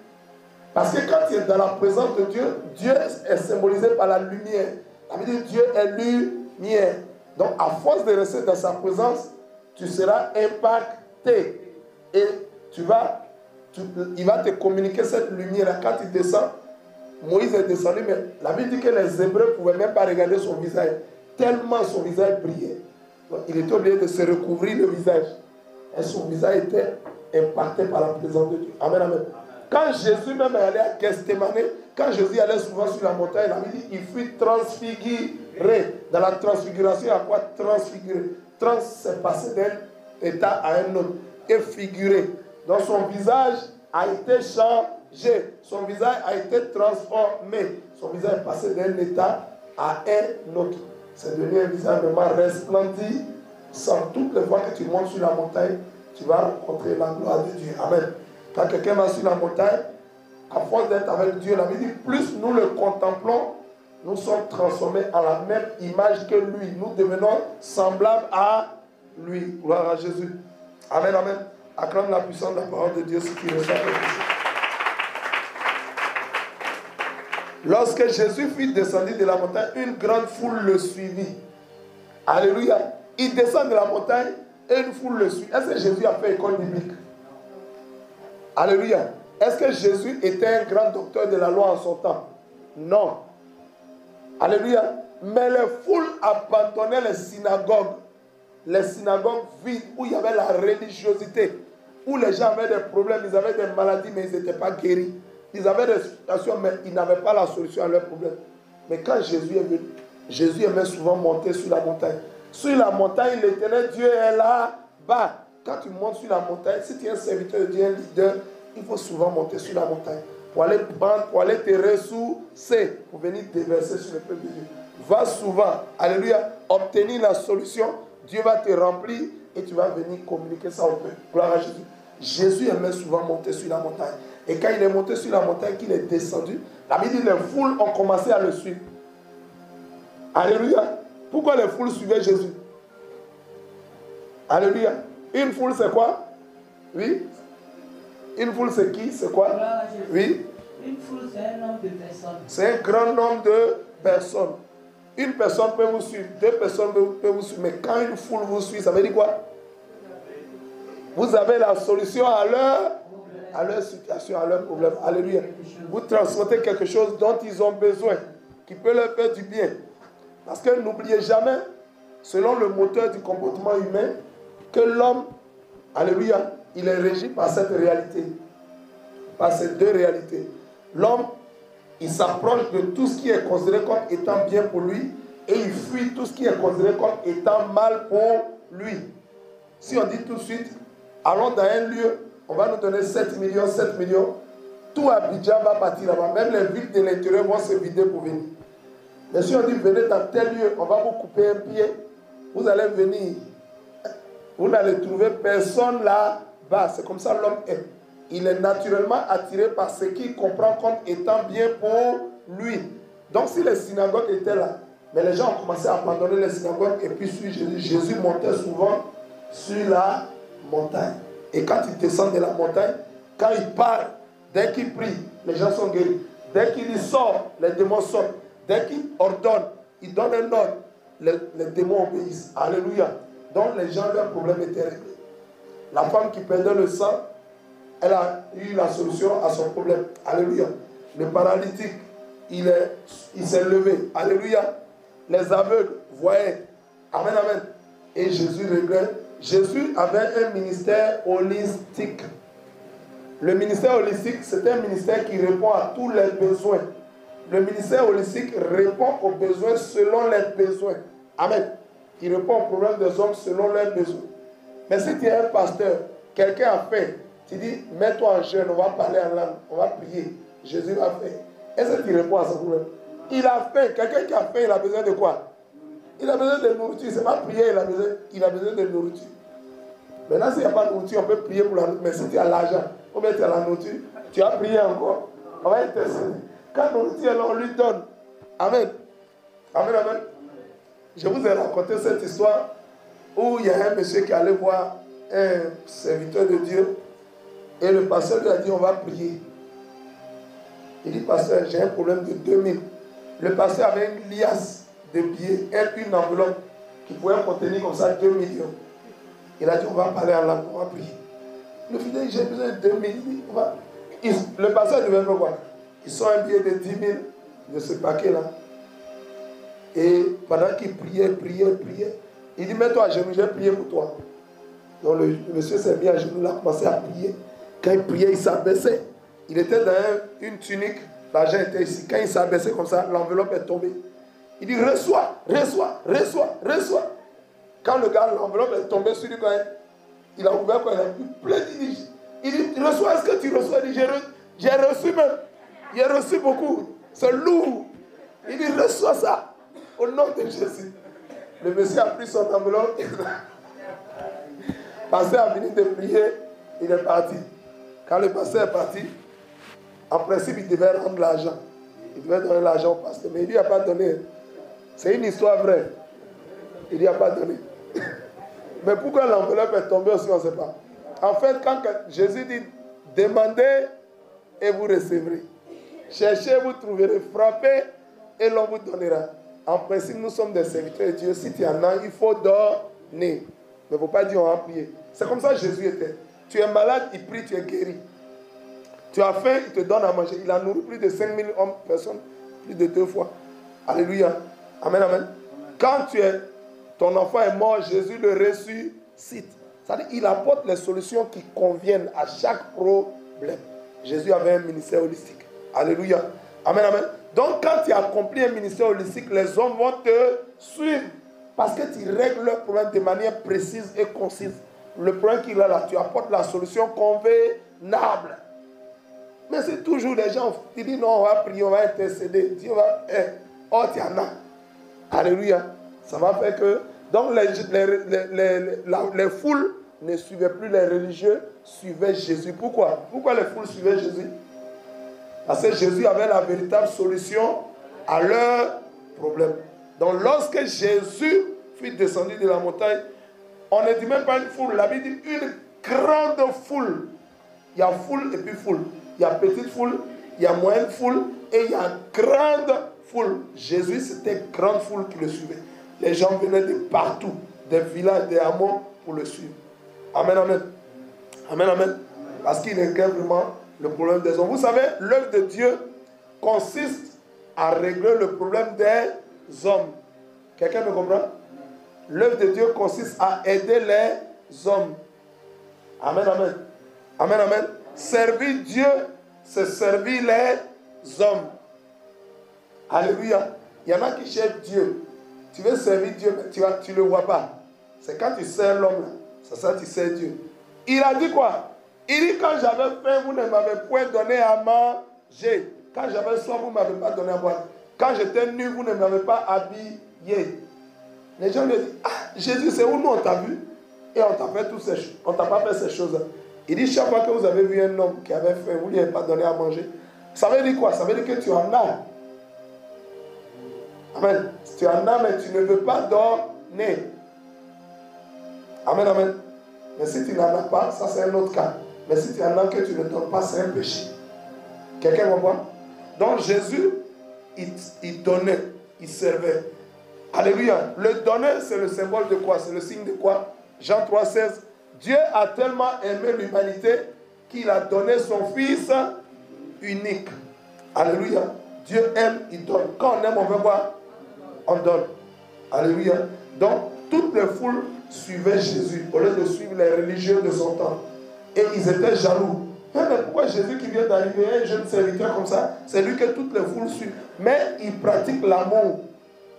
Parce que quand tu es dans la présence de Dieu, Dieu est symbolisé par la lumière. La Bible dit Dieu est lumière. Donc à force de rester dans sa présence, tu seras impacté. Et il va te communiquer cette lumière. Quand il descend, Moïse est descendu, mais la Bible dit que les Hébreux ne pouvaient même pas regarder son visage. Tellement son visage brillait. Donc, il était obligé de se recouvrir le visage. Et son visage était impacté par la présence de Dieu. Amen, amen. Quand Jésus même est allé à Gethsémane, quand Jésus allait souvent sur la montagne, la Bible dit il fut transfiguré. Dans la transfiguration, il y a quoi transfigurer? Trans, c'est passer d'un état à un autre. Et figuré. Donc son visage a été changé. Son visage a été transformé. Son visage est passé d'un état à un autre. c'est devenu un visage vraiment resplendissant. Toutes les fois que tu montes sur la montagne, tu vas rencontrer la gloire de Dieu. Amen. Quand quelqu'un va sur la montagne, à force d'être avec Dieu, la Bible dit, plus nous le contemplons, nous sommes transformés à la même image que lui. Nous devenons semblables à lui. Gloire à Jésus. Amen, amen. Acclame la puissance de la parole de Dieu, ce qui reçoit quelque chose. Lorsque Jésus fut descendu de la montagne, une grande foule le suivit. Alléluia. Il descend de la montagne et une foule le suit. Est-ce que Jésus a fait école biblique? Alléluia. Est-ce que Jésus était un grand docteur de la loi en son temps? Non. Alléluia. Mais les foules abandonnaient les synagogues vides où il y avait la religiosité, où les gens avaient des problèmes, ils avaient des maladies, mais ils n'étaient pas guéris. Ils avaient des situations, mais ils n'avaient pas la solution à leurs problèmes. Mais quand Jésus est venu, Jésus aimait souvent monter sur la montagne. Sur la montagne, l'Éternel Dieu est là-bas. Quand tu montes sur la montagne, si tu es un serviteur de Dieu, un leader, il faut souvent monter sur la montagne pour aller prendre, pour aller te ressourcer, pour venir déverser sur le peuple de Dieu. Va souvent, alléluia, obtenir la solution. Dieu va te remplir et tu vas venir communiquer ça au peuple. Gloire à Jésus. Jésus aimait souvent monter sur la montagne. Et quand il est monté sur la montagne, qu'il est descendu, la Bible dit les foules ont commencé à le suivre. Alléluia. Pourquoi les foules suivaient Jésus? Alléluia. Une foule, c'est quoi? Oui. Une foule, c'est qui? C'est quoi? Oui. Une foule, c'est un nombre de personnes. C'est un grand nombre de personnes. Une personne peut vous suivre, deux personnes peuvent vous suivre. Mais quand une foule vous suit, ça veut dire quoi? Vous avez la solution à leur situation, à leur problème. Alléluia. Vous transportez quelque chose dont ils ont besoin, qui peut leur faire du bien. Parce que n'oubliez jamais, selon le moteur du comportement humain, que l'homme, alléluia, il est régi par cette réalité. Par ces deux réalités. L'homme, il s'approche de tout ce qui est considéré comme étant bien pour lui et il fuit tout ce qui est considéré comme étant mal pour lui. Si on dit tout de suite, allons dans un lieu, on va nous donner 7 millions, tout Abidjan va partir là-bas. Même les villes de l'intérieur vont se vider pour venir. Mais si on dit venez dans tel lieu, on va vous couper un pied, vous allez venir. Vous n'allez trouver personne là-bas. C'est comme ça l'homme est. Il est naturellement attiré par ce qu'il comprend comme étant bien pour lui. Donc si les synagogues étaient là, mais les gens ont commencé à abandonner les synagogues et puis suivre Jésus. Jésus montait souvent sur la montagne. Et quand il descend de la montagne, quand il parle, dès qu'il prie, les gens sont guéris. Dès qu'il sort, les démons sortent. Dès qu'il ordonne, il donne un ordre, les démons obéissent. Alléluia. Donc les gens, leurs problèmes étaient réglés. La femme qui perdait le sang, elle a eu la solution à son problème. Alléluia. Le paralytique, il s'est levé. Alléluia. Les aveugles voyaient. Amen, amen. Et Jésus réglait. Jésus avait un ministère holistique. Le ministère holistique, c'est un ministère qui répond à tous les besoins. Le ministère holistique répond aux besoins selon les besoins. Amen. Il répond aux problèmes des hommes selon leurs besoins. Mais si tu es un pasteur, quelqu'un a faim, tu dis, mets-toi en jeûne, on va parler en langue, on va prier. Jésus va faire. Est-ce que tu réponds à ce problème? Il a faim. Quelqu'un qui a faim, il a besoin de quoi? Il a besoin de nourriture. Ce n'est pas prier, il a besoin de nourriture. Maintenant, s'il n'y a pas de nourriture, on peut prier pour la nourriture. Mais si tu as l'argent, ou bien tu as la nourriture, tu as prié encore. On va intercéder. Quand la nourriture est là, on lui donne. Amen. Amen, amen. Je vous ai raconté cette histoire où il y a un monsieur qui allait voir un serviteur de Dieu. Et le pasteur lui a dit, on va prier. Il dit, pasteur, j'ai un problème de 2000. Le pasteur avait une liasse de billets, une enveloppe qui pouvait contenir comme ça 2 millions. Il a dit, on va parler en langue, on va prier. Le fidèle dit, j'ai besoin de 2000. Le pasteur devait faire quoi? Il sort un billet de 10 000 de ce paquet-là. Et pendant qu'il priait, il dit, mets-toi à genoux, j'ai prié pour toi. Donc le monsieur s'est mis à genoux, il a commencé à prier. Quand il priait, il s'abaissait. Il était dans une tunique, l'argent était ici. Quand il s'abaissait comme ça, l'enveloppe est tombée. Il dit, reçois. Quand le gars, l'enveloppe est tombée sur lui, il a ouvert, il a vu plein d'idées. Il dit, reçois, est-ce que tu reçois? Il dit, j'ai reçu même. J'ai reçu beaucoup. C'est lourd. Il dit, reçois ça. Au nom de Jésus. Le monsieur a pris son enveloppe. Le pasteur a fini de prier. Il est parti. Quand le pasteur est parti, en principe, il devait rendre l'argent. Il devait donner l'argent au pasteur. Mais il ne lui a pas donné. C'est une histoire vraie. Il ne lui a pas donné. Mais pourquoi l'enveloppe est tombée aussi, on ne sait pas. En fait, quand Jésus dit, demandez et vous recevrez. Cherchez, vous trouverez. Frappez et l'on vous donnera. En principe, nous sommes des serviteurs de Dieu. Si tu en as, il faut donner. Mais il ne faut pas dire on va prier. C'est comme ça que Jésus était. Tu es malade, il prie, tu es guéri. Tu as faim, il te donne à manger. Il a nourri plus de 5000 hommes, personnes, plus de 2 fois. Alléluia. Amen, amen. Quand ton enfant est mort, Jésus le ressuscite. C'est-à-dire qu'il apporte les solutions qui conviennent à chaque problème. Jésus avait un ministère holistique. Alléluia. Amen, amen. Donc, quand tu accomplis un ministère holistique, les hommes vont te suivre. Parce que tu règles leurs problèmes de manière précise et concise. Le problème qu'il a là, tu apportes la solution convenable. Mais c'est toujours les gens qui disent non, on va prier, on va intercéder. Dieu va. Oh, tu en as. Alléluia. Ça va faire que. Donc, les foules ne suivaient plus les religieux, suivaient Jésus. Pourquoi? Pourquoi les foules suivaient Jésus? Parce que Jésus avait la véritable solution à leurs problèmes. Donc, lorsque Jésus fut descendu de la montagne, on ne dit même pas une foule. La Bible dit une grande foule. Il y a foule et puis foule. Il y a petite foule, il y a moyenne foule et il y a grande foule. Jésus, c'était grande foule qui le suivait. Les gens venaient de partout, des villages, des hameaux pour le suivre. Amen, amen. Amen, amen. Parce qu'il réglait vraiment le problème des hommes. Vous savez, l'œuvre de Dieu consiste à régler le problème des hommes. Quelqu'un me comprend? L'œuvre de Dieu consiste à aider les hommes. Amen, amen. Amen, amen. Servir Dieu, c'est servir les hommes. Alléluia. Il y en a qui cherchent Dieu. Tu veux servir Dieu, mais tu ne le vois pas. C'est quand tu sers l'homme, c'est ça que tu sers Dieu. Il a dit quoi? Il dit, quand j'avais faim, vous ne m'avez point donné à manger. Quand j'avais soif, vous ne m'avez pas donné à boire. Quand j'étais nu, vous ne m'avez pas habillé. Les gens lui disent, ah, Jésus, c'est où nous on t'a vu? Et on t'a fait toutes ces choses. On t'a pas fait ces choses-là. Il dit, chaque fois que vous avez vu un homme qui avait faim, vous ne lui avez pas donné à manger. Ça veut dire quoi? Ça veut dire que tu en as. Amen. Tu en as, mais tu ne veux pas donner. Amen, amen. Mais si tu n'en as pas, ça c'est un autre cas. Mais si tu en as que tu ne donnes pas, c'est un péché. Quelqu'un comprend? Donc Jésus, il donnait, il servait. Alléluia. Le donner, c'est le symbole de quoi? C'est le signe de quoi? Jean 3,16. Dieu a tellement aimé l'humanité qu'il a donné son Fils unique. Alléluia. Dieu aime, il donne. Quand on aime, on veut voir, on donne. Alléluia. Donc, toutes les foules suivaient Jésus au lieu de suivre les religieux de son temps. Et ils étaient jaloux. Mais pourquoi Jésus qui vient d'arriver, un jeune serviteur comme ça, c'est lui que toutes les foules suivent. Mais il pratique l'amour.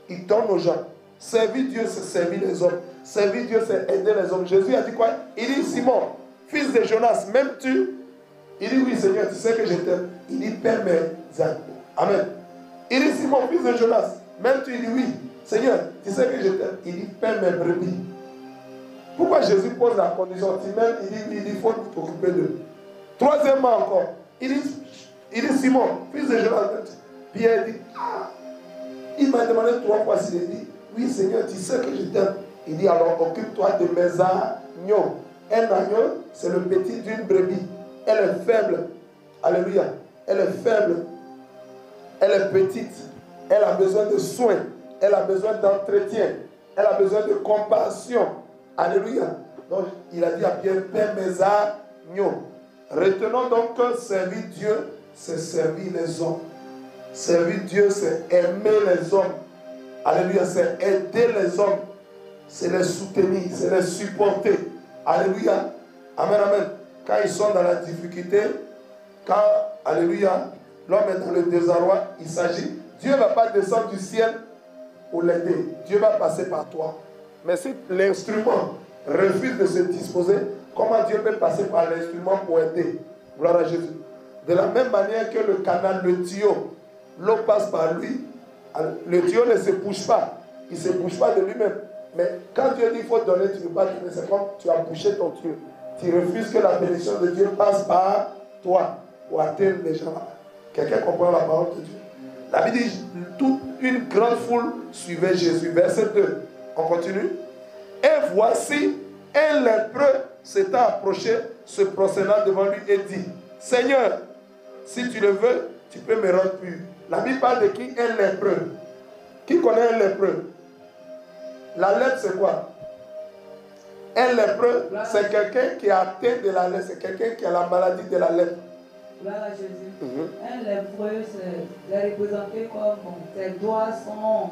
Il donne aux gens. Servir Dieu, c'est servir les hommes. Servir Dieu, c'est aider les hommes. Jésus a dit quoi? Il dit, Simon, fils de Jonas, m'aimes-tu? Il dit, oui Seigneur, tu sais que je t'aime. Il dit, paie mes âmes. Amen. Il dit, Simon, fils de Jonas, m'aimes-tu? Il dit, oui Seigneur, tu sais que je t'aime. Il dit, paie mes brebis. Pourquoi Jésus pose la condition? Tu m'aimes? Il dit, il faut t'occuper d'eux. Troisièmement encore, il dit, Simon, fils de Jonas, Pierre dit, ah, il m'a demandé 3 fois s'il dit, oui Seigneur, tu sais que je t'aime. Il dit, alors occupe-toi de mes agneaux. Un agneau, c'est le petit d'une brebis. Elle est faible. Alléluia. Elle est faible. Elle est petite. Elle a besoin de soins. Elle a besoin d'entretien. Elle a besoin de compassion. Alléluia. Donc, il a dit à Pierre, paie mes agneaux. Retenons donc que servir Dieu, c'est servir les hommes. Servir Dieu, c'est aimer les hommes. Alléluia, c'est aider les hommes. C'est les soutenir, c'est les supporter. Alléluia. Amen, amen. Quand ils sont dans la difficulté, quand, alléluia, l'homme est dans le désarroi, il s'agit. Dieu ne va pas descendre du ciel pour l'aider. Dieu va passer par toi. Mais si l'instrument refuse de se disposer, comment Dieu peut passer par l'instrument pour aider? Gloire à Jésus. De la même manière que le canal, le tuyau, l'eau passe par lui, le tuyau ne se bouge pas. Il ne se bouge pas de lui-même. Mais quand Dieu dit qu'il faut donner, tu ne veux pas donner. C'est comme tu as bouché ton Dieu. Tu refuses que la bénédiction de Dieu passe par toi pour atteindre les gens là. Quelqu'un comprend la parole de Dieu? La Bible dit, toute une grande foule suivait Jésus. Verset 2. On continue. Et voici, un lépreux s'étant approché, se prosternant devant lui et dit, Seigneur, si tu le veux, tu peux me rendre pur. La Bible parle de qui? Un lépreux. Qui connaît un lépreux? La lèpre, c'est quoi? Un lépreux, c'est quelqu'un qui est atteint de la lèpre. C'est quelqu'un qui a la maladie de la lèpre. Gloire à Jésus. Un lépreux, c'est représenté comme ses doigts sont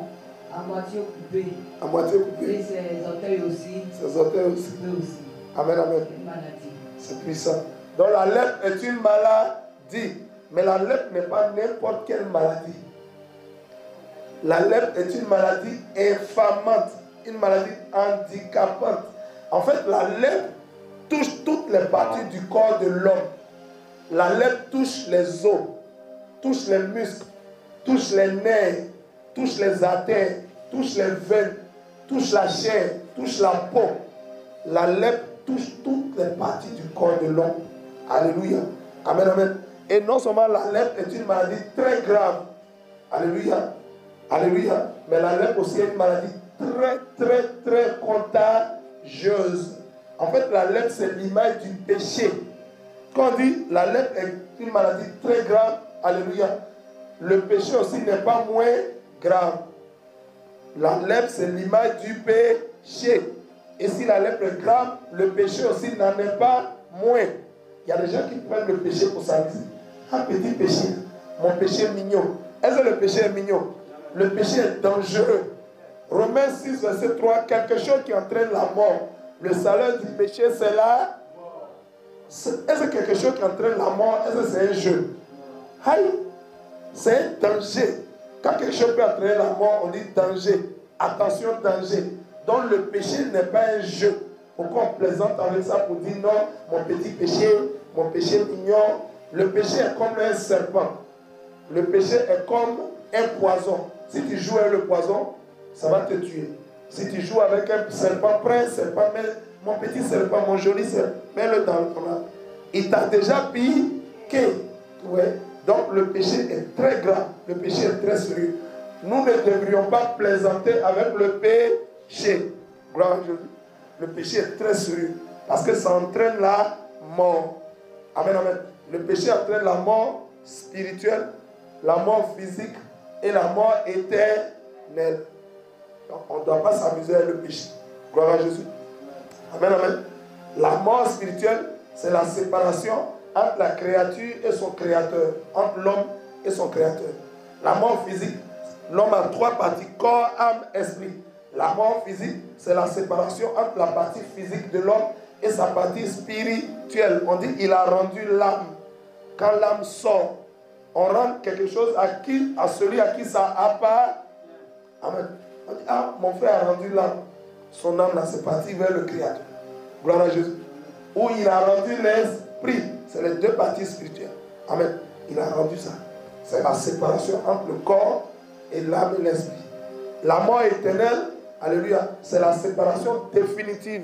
à moitié coupés. À moitié coupés. Et ses orteils aussi. Ses orteils aussi. Aussi. Amen, amen. Une maladie. C'est puissant. Donc la lèpre est une maladie. Mais la lèpre n'est pas n'importe quelle maladie. La lèpre est une maladie infamante. Une maladie handicapante. En fait, la lèpre touche toutes les parties du corps de l'homme. La lèpre touche les os, touche les muscles, touche les nerfs, touche les artères, touche les veines, touche la chair, touche la peau. La lèpre touche toutes les parties du corps de l'homme. Alléluia. Amen, amen. Et non seulement la lèpre est une maladie très grave. Alléluia. Alléluia. Mais la lèpre aussi est une maladie très contagieuse. En fait, la lèpre, c'est l'image du péché. Quand on dit la lèpre est une maladie très grave, alléluia, le péché aussi n'est pas moins grave. La lèpre, c'est l'image du péché. Et si la lèpre est grave, le péché aussi n'en est pas moins. Il y a des gens qui prennent le péché pour s'amuser. Un petit péché, mon péché est mignon. Est-ce que le péché est mignon? Le péché est dangereux. Romains 6, verset 3, quelque chose qui entraîne la mort. Le salaire du péché, c'est là. Est-ce que quelque chose qui entraîne la mort, est-ce que c'est un jeu? Aïe, c'est un danger. Quand quelque chose peut entraîner la mort, on dit danger. Attention, danger. Donc le péché n'est pas un jeu. Pourquoi on plaisante avec ça pour dire non, mon petit péché, mon péché mignon? Le péché est comme un serpent. Le péché est comme un poison. Si tu joues avec le poison, ça va te tuer. Si tu joues avec un serpent, prends un serpent, mets mon petit serpent, mon joli serpent, mets-le dans ton âme. Il t'a déjà piqué. Ouais. Donc le péché est très grave. Le péché est très sérieux. Nous ne devrions pas plaisanter avec le péché. Gloire à Jésus. Le péché est très sérieux. Parce que ça entraîne la mort. Amen, amen. Le péché entraîne la mort spirituelle, la mort physique et la mort éternelle. Donc, on ne doit pas s'amuser avec le péché. Gloire à Jésus. Amen, amen. La mort spirituelle, c'est la séparation entre la créature et son créateur. Entre l'homme et son créateur. La mort physique, l'homme a trois parties, corps, âme, esprit. La mort physique, c'est la séparation entre la partie physique de l'homme et sa partie spirituelle. On dit il a rendu l'âme. Quand l'âme sort, on rend quelque chose à celui à qui ça appartient. Amen. On dit, ah, mon frère a rendu l'âme. Son âme là, c'est parti vers le Créateur. Gloire à Jésus. Ou il a rendu l'esprit. C'est les deux parties spirituelles. Amen. Il a rendu ça. C'est la séparation entre le corps et l'âme et l'esprit. La mort éternelle, alléluia, c'est la séparation définitive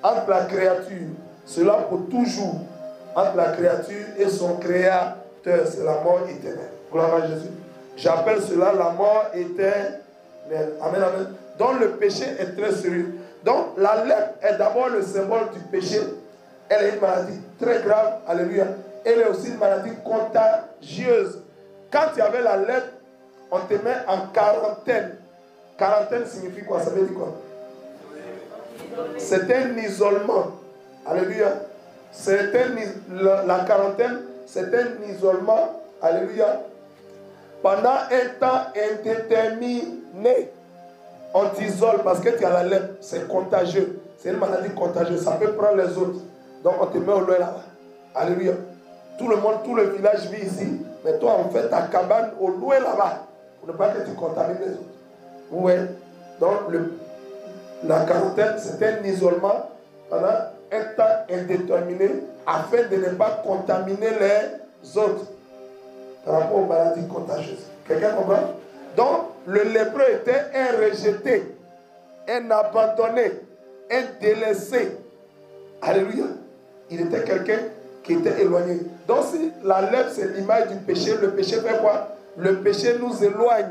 entre la créature, cela pour toujours, entre la créature et son créateur. C'est la mort éternelle. Gloire à Jésus. J'appelle cela la mort éternelle. Amen, amen. Donc le péché est très sérieux. Donc la lèpre est d'abord le symbole du péché. Elle est une maladie très grave. Alléluia. Elle est aussi une maladie contagieuse. Quand tu avais la lèpre, on te met en quarantaine. Quarantaine signifie quoi? Ça veut dire quoi? C'est un isolement. Alléluia. La quarantaine, c'est un isolement. Alléluia. Pendant un temps indéterminé, on t'isole parce que tu as la lèpre. C'est contagieux. C'est une maladie contagieuse. Ça peut prendre les autres. Donc on te met au loin là-bas. Alléluia. Tout le monde, tout le village vit ici. Mais toi, on fait ta cabane au loin là-bas. Pour ne pas que tu contamines les autres. Oui. Donc la quarantaine, c'est un isolement pendant un temps indéterminé afin de ne pas contaminer les autres par rapport aux maladies contagieuses. Quelqu'un comprend? Donc, le lépreux était un rejeté. un abandonné, un délaissé. Alléluia. Il était quelqu'un qui était éloigné. Donc si la lèpre c'est l'image du péché, le péché fait quoi? Le péché nous éloigne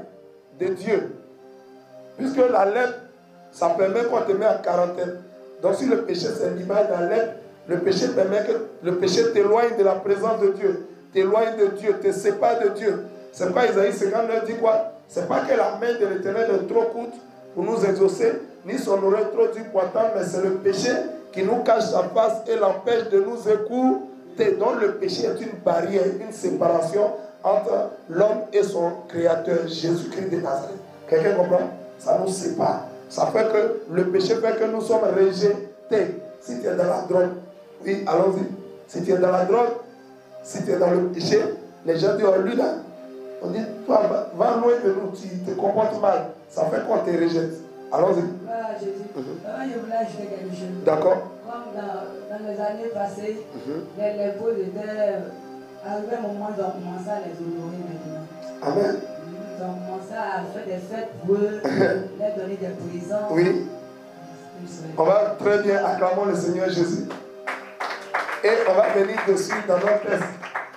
de Dieu. Puisque la lèpre, ça permet qu'on te met en quarantaine. Donc si le péché c'est l'image de la lèpre, le péché permet que le péché t'éloigne de la présence de Dieu, t'éloigne de Dieu, te sépare de Dieu. C'est pourquoi Isaïe 59 dit quoi? C'est pas que la main de l'Éternel est trop courte pour nous exaucer, ni son oreille trop dure pour entendre, mais c'est le péché qui nous cache sa face et l'empêche de nous écouter. Donc le péché est une barrière, une séparation entre l'homme et son créateur, Jésus-Christ de Nazareth. Quelqu'un comprend? Ça nous sépare. Ça fait que le péché fait que nous sommes rejetés. Si tu es dans la drogue, oui, allons-y. Si tu es dans la drogue, si tu es dans le péché, les gens disent, oh, lui là, on dit, toi, va loin de nous, tu te comportes mal. Ça fait qu'on te rejette. Allons-y. Voilà, Jésus. Je voulais ajouter quelque chose. D'accord. Comme dans les années passées, les lépreux étaient. Arrivé un moment, ils ont commencé à les honorer maintenant. Amen. Ils ont commencé à faire des fêtes pour eux, leur donner des présents. Oui. On va très bien acclamer le Seigneur Jésus. Et on va venir dessus dans notre texte.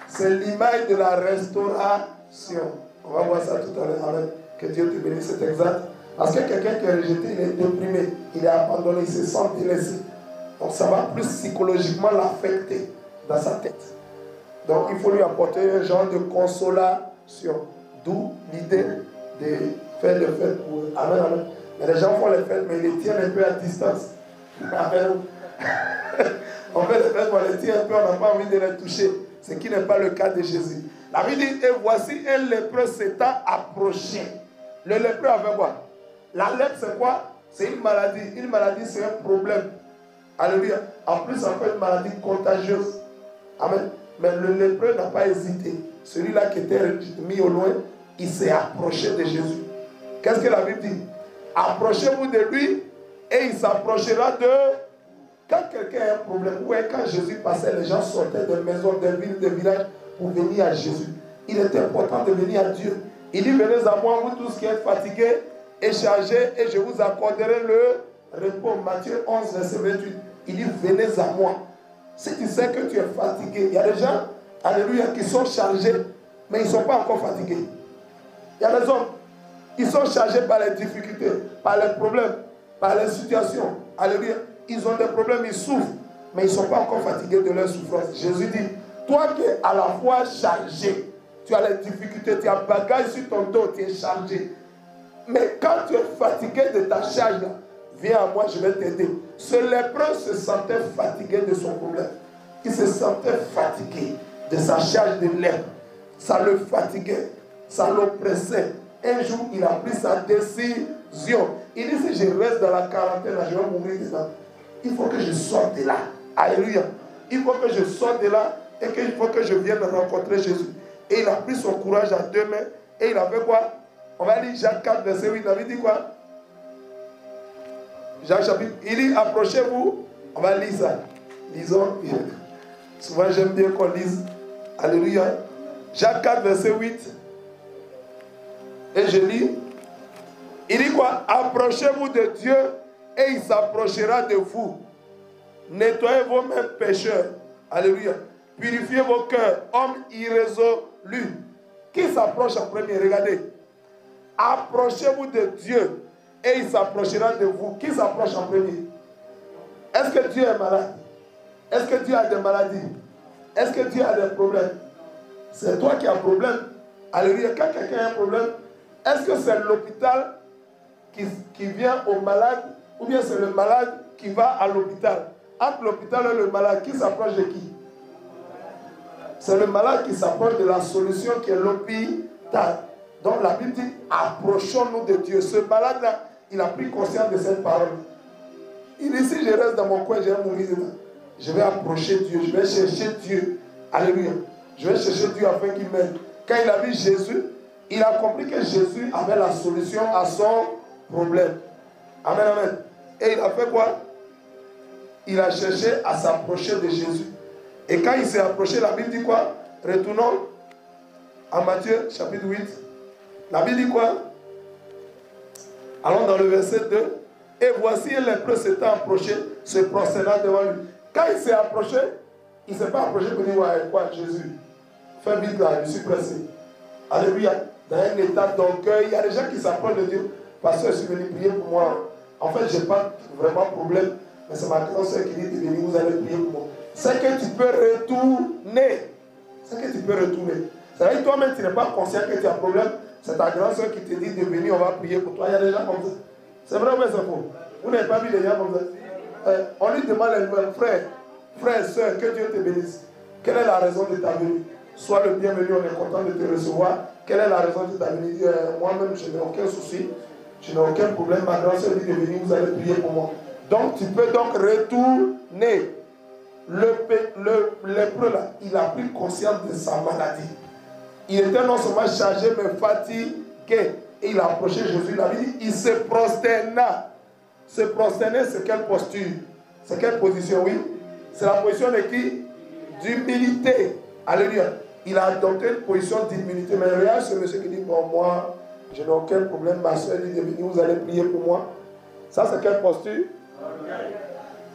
C'est l'image de la restauration. On va voir ça tout à l'heure. Amen. Que Dieu te bénisse, c'est exact. Parce que quelqu'un qui est rejeté, il est déprimé, il est abandonné, il se sent délaissé. Donc ça va plus psychologiquement l'affecter dans sa tête. Donc il faut lui apporter un genre de consolation. D'où l'idée de faire des fêtes pour eux. Amen, amen. Mais les gens font les fêtes, mais ils les tiennent un peu à distance. Amen. On fait les fêtes, on les tient un peu, on n'a pas envie de les toucher. Ce qui n'est pas le cas de Jésus. La Bible dit, et voici un lépreux s'étant approché. Le lépreux avait quoi? La lèpre, c'est quoi? C'est une maladie. Une maladie, c'est un problème. Alléluia. En plus, encore une maladie contagieuse. Amen. Mais le lépreux n'a pas hésité. Celui-là qui était mis au loin, il s'est approché de Jésus. Qu'est-ce que la Bible dit? Approchez-vous de lui et il s'approchera de... Quand quelqu'un a un problème, ou quand Jésus passait, les gens sortaient de maisons, de villes, de villages pour venir à Jésus. Il était important de venir à Dieu. Il dit, venez à moi, vous tous qui êtes fatigués et chargés, et je vous accorderai le repos. Matthieu 11, verset 28. Il dit, venez à moi. Si tu sais que tu es fatigué, il y a des gens, alléluia, qui sont chargés, mais ils ne sont pas encore fatigués. Il y a des hommes, ils sont chargés par les difficultés, par les problèmes, par les situations. Alléluia. Ils ont des problèmes, ils souffrent, mais ils ne sont pas encore fatigués de leur souffrance. Jésus dit, toi qui es à la fois chargé, tu as les difficultés, tu as bagage sur ton dos, tu es chargé. Mais quand tu es fatigué de ta charge, viens à moi, je vais t'aider. Ce lépreux se sentait fatigué de son problème. Il se sentait fatigué de sa charge de lèpre. Ça le fatiguait, ça l'oppressait. Un jour, il a pris sa décision. Il dit, si je reste dans la quarantaine, je vais mourir dedans. Il faut que je sorte de là. Alléluia. Il faut que je sorte de là et qu'il faut que je vienne rencontrer Jésus. Et il a pris son courage à deux mains. Et il a fait quoi? On va lire Jacques 4, verset 8. Il avait dit quoi? Jacques chapitre. Il dit, approchez-vous. On va lire ça. Lisons. Souvent, j'aime bien qu'on lise. Alléluia. Jacques 4, verset 8. Et je lis. Il dit quoi? Approchez-vous de Dieu et il s'approchera de vous. Nettoyez vos mains pécheurs. Alléluia. Purifiez vos cœurs, hommes irrésolus. Qui s'approche en premier? Regardez. Approchez-vous de Dieu et il s'approchera de vous. Qui s'approche en premier? Est-ce que Dieu est malade? Est-ce que Dieu a des maladies? Est-ce que Dieu a des problèmes? C'est toi qui as un problème. Alléluia. Quand quelqu'un a un problème, est-ce que c'est l'hôpital qui vient au malade ou bien c'est le malade qui va à l'hôpital? Entre l'hôpital et le malade, qui s'approche de qui? C'est le malade qui s'approche de la solution qui est l'hôpital. Donc la Bible dit, approchons-nous de Dieu. Ce malade-là, il a pris conscience de cette parole. Il dit, si je reste dans mon coin, je vais mourir dedans. Je vais approcher Dieu, je vais chercher Dieu. Alléluia. Je vais chercher Dieu afin qu'il m'aide. Quand il a vu Jésus, il a compris que Jésus avait la solution à son problème. Amen, amen. Et il a fait quoi? Il a cherché à s'approcher de Jésus. Et quand il s'est approché, la Bible dit quoi? Retournons à Matthieu chapitre 8. La Bible dit quoi? Allons dans le verset 2. Et voici un lépreux s'était approché, se prosternant devant lui. Quand il s'est approché, il ne s'est pas approché pour dire, ouais, quoi, Jésus, fais vite là, je suis pressé. Alléluia. Dans un état d'orgueil, il y a des gens qui s'approchent de Dieu. Pasteur, je suis venu prier pour moi. En fait, je n'ai pas vraiment de problème. Mais c'est ma grande soeur qui dit de venir, vous allez prier pour moi. C'est que tu peux retourner. C'est que tu peux retourner. C'est-à-dire que toi-même, tu n'es pas conscient que tu as un problème. C'est ta grande soeur qui te dit de venir, on va prier pour toi. Il y a des gens comme ça. C'est vrai ou c'est faux? Vous n'avez pas vu des gens comme ça? On lui demande les nouvelles. Frère, soeur, que Dieu te bénisse. Quelle est la raison de ta venue? Sois le bienvenu, on est content de te recevoir. Quelle est la raison de ta venue? Moi-même, je n'ai aucun souci. Je n'ai aucun problème. Ma grande soeur dit de venir, vous allez prier pour moi. Donc, tu peux donc retourner. Le lépreux là, il a pris conscience de sa maladie. Il était non seulement chargé, mais fatigué. Et il a approché Jésus. Il a dit, il se prosterna. Se prosterner, c'est quelle posture? C'est quelle position? Oui. C'est la position de qui? D'humilité. Alléluia. Il a adopté une position d'humilité. Mais regarde ce monsieur qui dit, bon, moi, je n'ai aucun problème. Ma soeur dit de venir, vous allez prier pour moi. Ça, c'est quelle posture?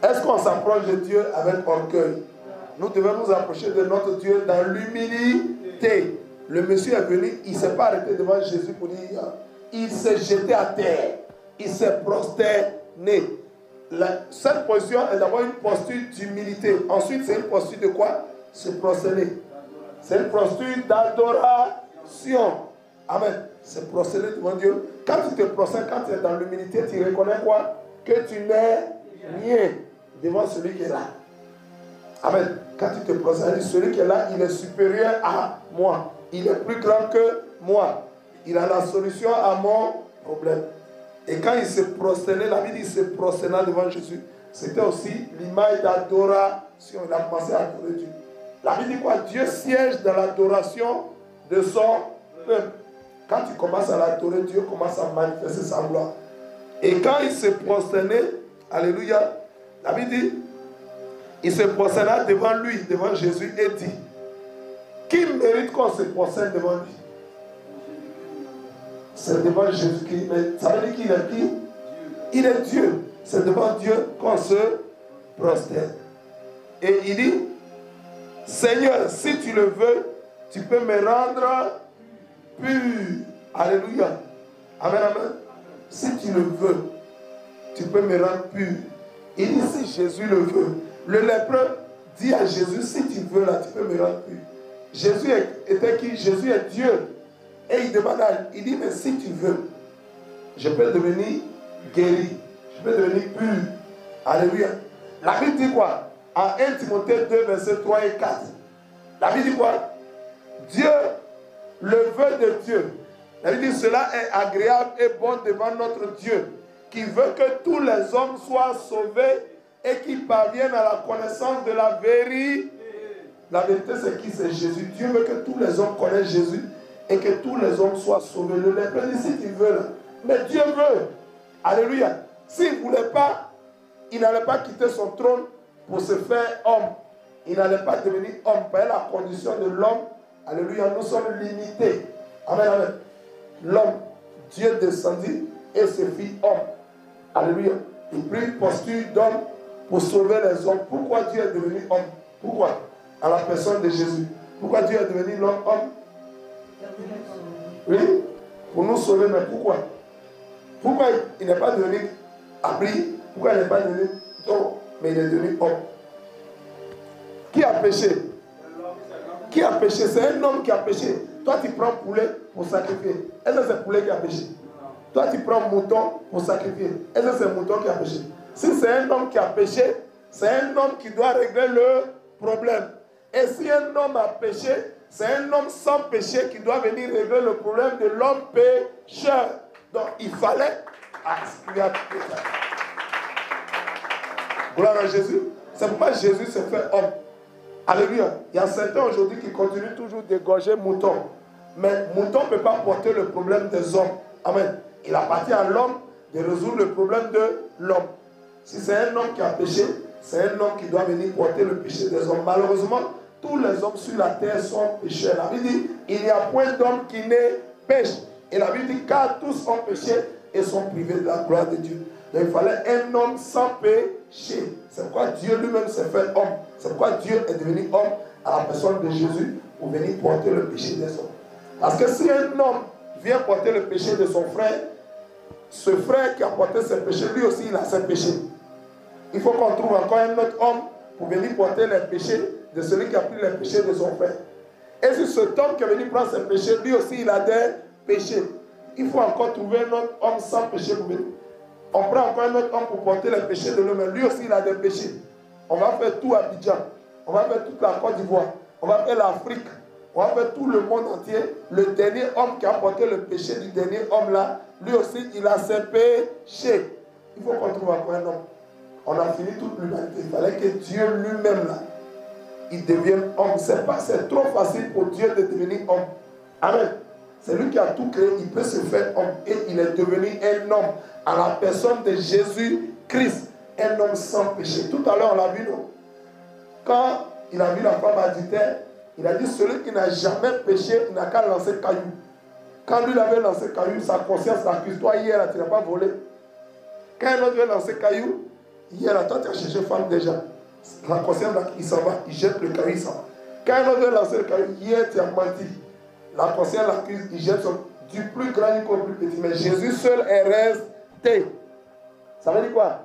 Est-ce qu'on s'approche de Dieu avec orgueil? Nous devons nous approcher de notre Dieu dans l'humilité. Le monsieur est venu, il ne s'est pas arrêté devant Jésus pour dire, il s'est jeté à terre, il s'est prosterné. Cette position est d'abord une posture d'humilité. Ensuite, c'est une posture de quoi? Se prosterner. C'est une posture d'adoration. Amen. Se prosterner devant Dieu. Quand tu te prosternes, quand tu es dans l'humilité, tu reconnais quoi? Que tu n'es rien devant celui qui est là. Amen. Quand tu te prosternes, celui qui est là, il est supérieur à moi. Il est plus grand que moi. Il a la solution à mon problème. Et quand il se prosternait, la Bible dit, il se prosterna devant Jésus. C'était aussi l'image d'adoration. Il a commencé à adorer Dieu. La Bible dit quoi? Dieu siège dans l'adoration de son peuple. Quand tu commences à l'adorer, Dieu commence à manifester sa gloire. Et quand il se prosternait, alléluia, la Bible dit, il se prosterna devant lui, devant Jésus, et dit, qui mérite qu'on se prosterne devant lui? C'est devant Jésus-Christ. Mais ça veut dire qu'il est qui? Il est Dieu. C'est devant Dieu qu'on se prosterne. Et il dit, Seigneur, si tu le veux, tu peux me rendre pur. Alléluia. Amen, amen. Si tu le veux, tu peux me rendre pur. Il dit, si Jésus le veut. Le lépreux dit à Jésus, si tu veux là, tu peux me rendre pur. Jésus était qui? Jésus est Dieu. Et il demande il dit, mais si tu veux, je peux devenir guéri. Je peux devenir pur. Alléluia. La Bible dit quoi? En 1 Timothée 2, versets 3 et 4. La Bible dit quoi? Dieu, le vœu de Dieu. La Bible dit, cela est agréable et bon devant notre Dieu, qui veut que tous les hommes soient sauvés et qui parviennent à la connaissance de la vérité. La vérité, c'est qui? C'est Jésus. Dieu veut que tous les hommes connaissent Jésus et que tous les hommes soient sauvés. Le lépreux dit, si tu veux, là. Mais Dieu veut. Alléluia. S'il ne voulait pas, il n'allait pas quitter son trône pour se faire homme. Il n'allait pas devenir homme. Par la condition de l'homme, alléluia, nous sommes limités. Amen, amen. L'homme, Dieu descendit et se fit homme. Alléluia. Il prit une posture d'homme pour sauver les hommes. Pourquoi Dieu est devenu homme? Pourquoi? À la personne de Jésus. Pourquoi Dieu est devenu l'homme homme? Oui, pour nous sauver, mais pourquoi? Pourquoi il n'est pas devenu abri? Pourquoi il n'est pas devenu homme? Mais il est devenu homme. Qui a péché? Qui a péché? C'est un homme qui a péché. Toi, tu prends poulet pour sacrifier. Est-ce que c'est poulet qui a péché? Toi, tu prends mouton pour sacrifier. Est-ce que c'est mouton qui a péché? Si c'est un homme qui a péché, c'est un homme qui doit régler le problème. Et si un homme a péché, c'est un homme sans péché qui doit venir régler le problème de l'homme pécheur. Donc, il fallait aspirer à tout ça. Gloire à Jésus. C'est pourquoi Jésus s'est fait homme. Alléluia. Il y a certains aujourd'hui qui continuent toujours d'égorger mouton. Mais mouton ne peut pas porter le problème des hommes. Amen. Il appartient à l'homme de résoudre le problème de l'homme. Si c'est un homme qui a péché, c'est un homme qui doit venir porter le péché des hommes. Malheureusement, tous les hommes sur la terre sont pécheurs. La Bible dit, il n'y a point d'homme qui ne pêche. Et la Bible dit, car tous ont péché et sont privés de la gloire de Dieu. Donc il fallait un homme sans péché. C'est pourquoi Dieu lui-même s'est fait homme. C'est pourquoi Dieu est devenu homme à la personne de Jésus pour venir porter le péché des hommes. Parce que si un homme vient porter le péché de son frère, ce frère qui a porté ses péchés, lui aussi il a ses péchés. Il faut qu'on trouve encore un autre homme pour venir porter les péchés de celui qui a pris les péchés de son frère. Et si cet homme qui est venu prendre ses péchés, lui aussi il a des péchés. Il faut encore trouver un autre homme sans péché pour venir. On prend encore un autre homme pour porter les péchés de l'homme. Lui aussi il a des péchés. On va faire tout Abidjan. On va faire toute la Côte d'Ivoire. On va faire l'Afrique. On va faire tout le monde entier. Le dernier homme qui a porté le péché du dernier homme là, lui aussi il a ses péchés. Il faut qu'on trouve encore un homme. On a fini toute l'humanité. Il fallait que Dieu lui-même là, il devienne homme. C'est trop facile pour Dieu de devenir homme. Amen. C'est lui qui a tout créé. Il peut se faire homme. Et il est devenu un homme à la personne de Jésus-Christ. Un homme sans péché. Tout à l'heure, on l'a vu, non? Quand il a vu la femme adultère, il a dit, celui qui n'a jamais péché, il n'a qu'à lancer caillou. Quand lui avait lancé caillou, sa conscience l'accuse. Toi, hier, là, tu n'as pas volé. Quand un autre veut lancer caillou, hier, là, toi, tu as cherché femme déjà. La conscience, il s'en va, il jette le caillou, il s'en va. Quand un autre veut lancer le caillou, hier, tu as menti. La conscience l'accuse, il jette son, du plus grand jusqu'au plus petit. Mais Jésus seul est resté. Ça veut dire quoi?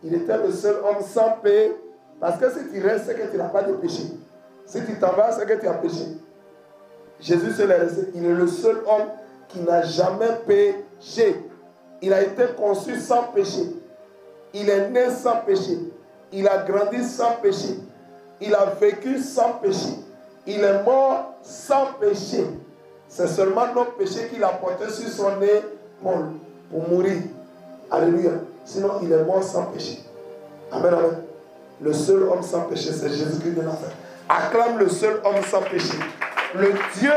Il était le seul homme sans péché. Parce que si tu restes, c'est que tu n'as pas de péché. Si tu t'en vas, c'est que tu as péché. Jésus seul est resté. Il est le seul homme qui n'a jamais péché. Il a été conçu sans péché. Il est né sans péché. Il a grandi sans péché. Il a vécu sans péché. Il est mort sans péché. C'est seulement notre péché qu'il a porté sur son nez pour mourir. Alléluia. Sinon, il est mort sans péché. Amen, amen. Le seul homme sans péché, c'est Jésus-Christ de Nazareth. Acclame le seul homme sans péché. Le Dieu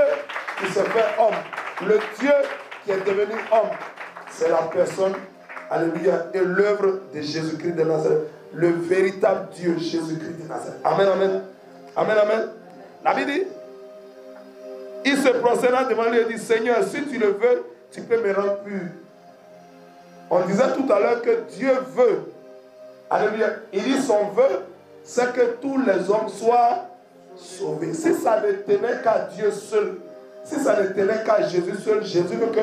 qui se fait homme. Le Dieu qui est devenu homme. C'est la personne, alléluia, et l'œuvre de Jésus-Christ de Nazareth. Le véritable Dieu, Jésus-Christ de Nazareth. Amen, amen. Amen, amen. La Bible dit, il se procéda devant lui et dit, Seigneur, si tu le veux, tu peux me rendre pur. On disait tout à l'heure que Dieu veut. Alléluia. Il dit son vœu, c'est que tous les hommes soient sauvés. Si ça ne tenait qu'à Dieu seul, si ça ne tenait qu'à Jésus seul, Jésus veut que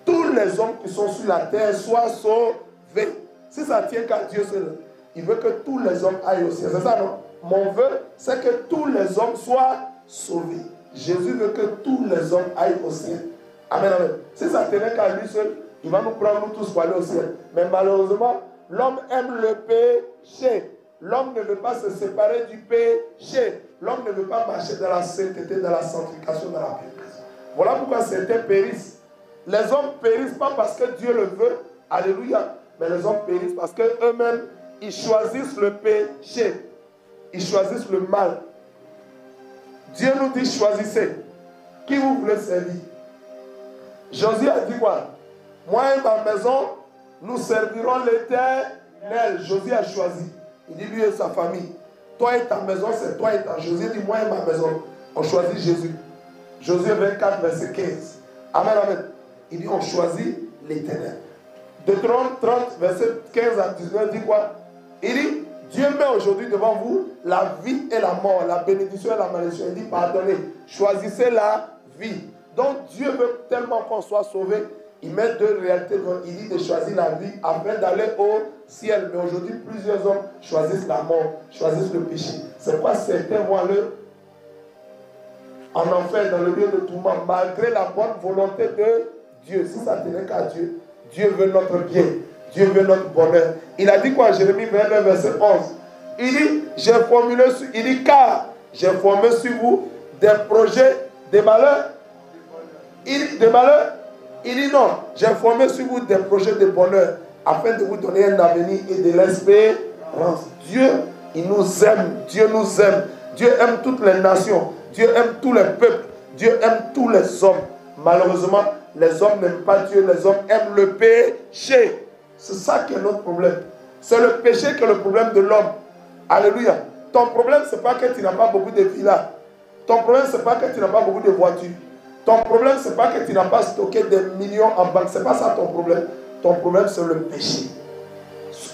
tous les hommes qui sont sur la terre soient sauvés. Si ça tient qu'à Dieu seul, il veut que tous les hommes aillent au ciel. C'est ça, non? Mon vœu, c'est que tous les hommes soient sauvés. Jésus veut que tous les hommes aillent au ciel. Amen, amen. Si ça tenait qu'à lui seul, il va nous prendre nous tous pour aller au ciel. Mais malheureusement, l'homme aime le péché. L'homme ne veut pas se séparer du péché. L'homme ne veut pas marcher dans la sainteté, dans la sanctification, dans la purification. Voilà pourquoi certains périssent. Les hommes périssent pas parce que Dieu le veut. Alléluia. Mais les hommes périssent parce qu'eux-mêmes, ils choisissent le péché. Ils choisissent le mal. Dieu nous dit choisissez. Qui vous voulez servir? Josué a dit quoi? Moi et ma maison, nous servirons l'Éternel. Josué a choisi. Il dit lui et sa famille. Toi et ta maison, c'est toi et ta. Josué dit moi et ma maison. On choisit Jésus. Josué 24, verset 15. Amen, amen. Il dit on choisit l'Éternel. Deutéronome 30, verset 15 à 19 dit quoi? Il dit Dieu met aujourd'hui devant vous la vie et la mort, la bénédiction et la malédiction. Il dit pardonnez, choisissez la vie. Donc Dieu veut tellement qu'on soit sauvé. Il met deux réalités. Il dit de choisir la vie afin d'aller au ciel. Mais aujourd'hui, plusieurs hommes choisissent la mort, choisissent le péché. C'est pourquoi certains vont aller en enfer, dans le lieu de tourment, malgré la bonne volonté de Dieu. Si ça tenait qu'à Dieu, Dieu veut notre bien. Dieu veut notre bonheur. Il a dit quoi, Jérémie 29, verset 11? Il dit, j'ai formulé, il dit, car j'ai formé sur vous des projets de malheur. Il dit, de malheur. Il dit non, j'ai formé sur vous des projets de bonheur afin de vous donner un avenir et de l'espérance. Dieu, il nous aime. Dieu nous aime. Dieu aime toutes les nations. Dieu aime tous les peuples. Dieu aime tous les hommes. Malheureusement, les hommes n'aiment pas Dieu. Les hommes aiment le péché. C'est ça qui est notre problème. C'est le péché qui est le problème de l'homme. Alléluia. Ton problème, ce n'est pas que tu n'as pas beaucoup de villas. Ton problème, ce n'est pas que tu n'as pas beaucoup de voitures. Ton problème, ce n'est pas que tu n'as pas stocké des millions en banque. Ce n'est pas ça ton problème. Ton problème, c'est le péché.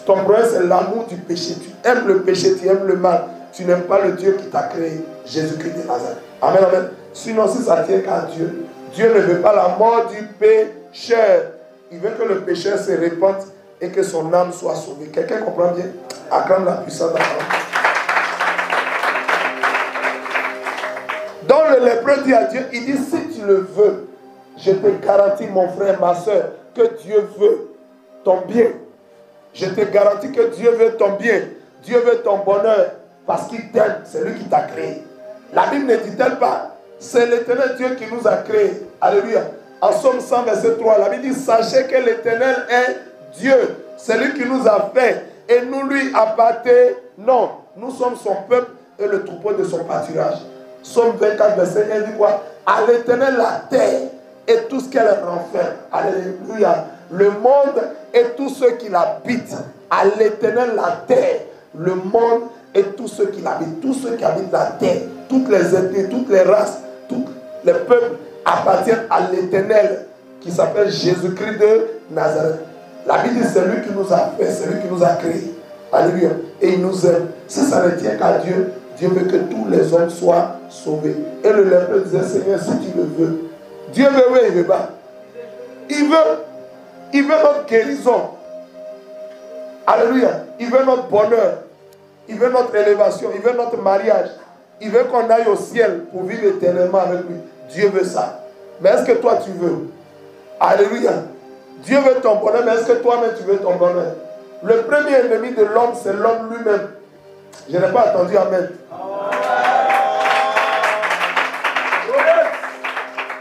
Ton problème, c'est l'amour du péché. Tu aimes le péché, tu aimes le mal. Tu n'aimes pas le Dieu qui t'a créé, Jésus-Christ de Nazareth. Amen, amen. Sinon, si ça tient qu'à Dieu, Dieu ne veut pas la mort du pécheur. Il veut que le pécheur se répande et que son âme soit sauvée. Quelqu'un comprend bien? Acclame la puissance de la parole. Donc le lépreux dit à Dieu, il dit, si tu le veux, je te garantis, mon frère, ma soeur, que Dieu veut ton bien. Je te garantis que Dieu veut ton bien. Dieu veut ton bonheur. Parce qu'il t'aime, c'est lui qui t'a créé. La Bible ne dit-elle pas, c'est l'Éternel Dieu qui nous a créés. Alléluia. En Somme 100, verset 3, la Bible dit, sachez que l'Éternel est Dieu. C'est lui qui nous a fait. Et nous lui appartenons. Nous sommes son peuple et le troupeau de son pâturage. Somme 24, verset 1 dit quoi? À l'Éternel la terre et tout ce qu'elle renferme. Alléluia. Le monde et tous ceux qui l'habitent. À l'Éternel la terre, le monde et tous ceux qui l'habitent. Tous ceux qui habitent la terre, toutes les ethnies, toutes les races, tous les peuples appartiennent à l'Éternel qui s'appelle Jésus-Christ de Nazareth. La Bible dit c'est lui qui nous a fait, c'est lui qui nous a créés. Alléluia. Et il nous aime. Si ça ne tient qu'à Dieu, Dieu veut que tous les hommes soient sauvés. Et le lépreux disait, Seigneur, si tu le veux. Dieu veut, oui, il veut pas. Il veut notre guérison. Alléluia. Il veut notre bonheur. Il veut notre élévation. Il veut notre mariage. Il veut qu'on aille au ciel pour vivre éternellement avec lui. Dieu veut ça. Mais est-ce que toi tu veux? Alléluia. Dieu veut ton bonheur, mais est-ce que toi-même tu veux ton bonheur? Le premier ennemi de l'homme, c'est l'homme lui-même. Je n'ai pas entendu amen.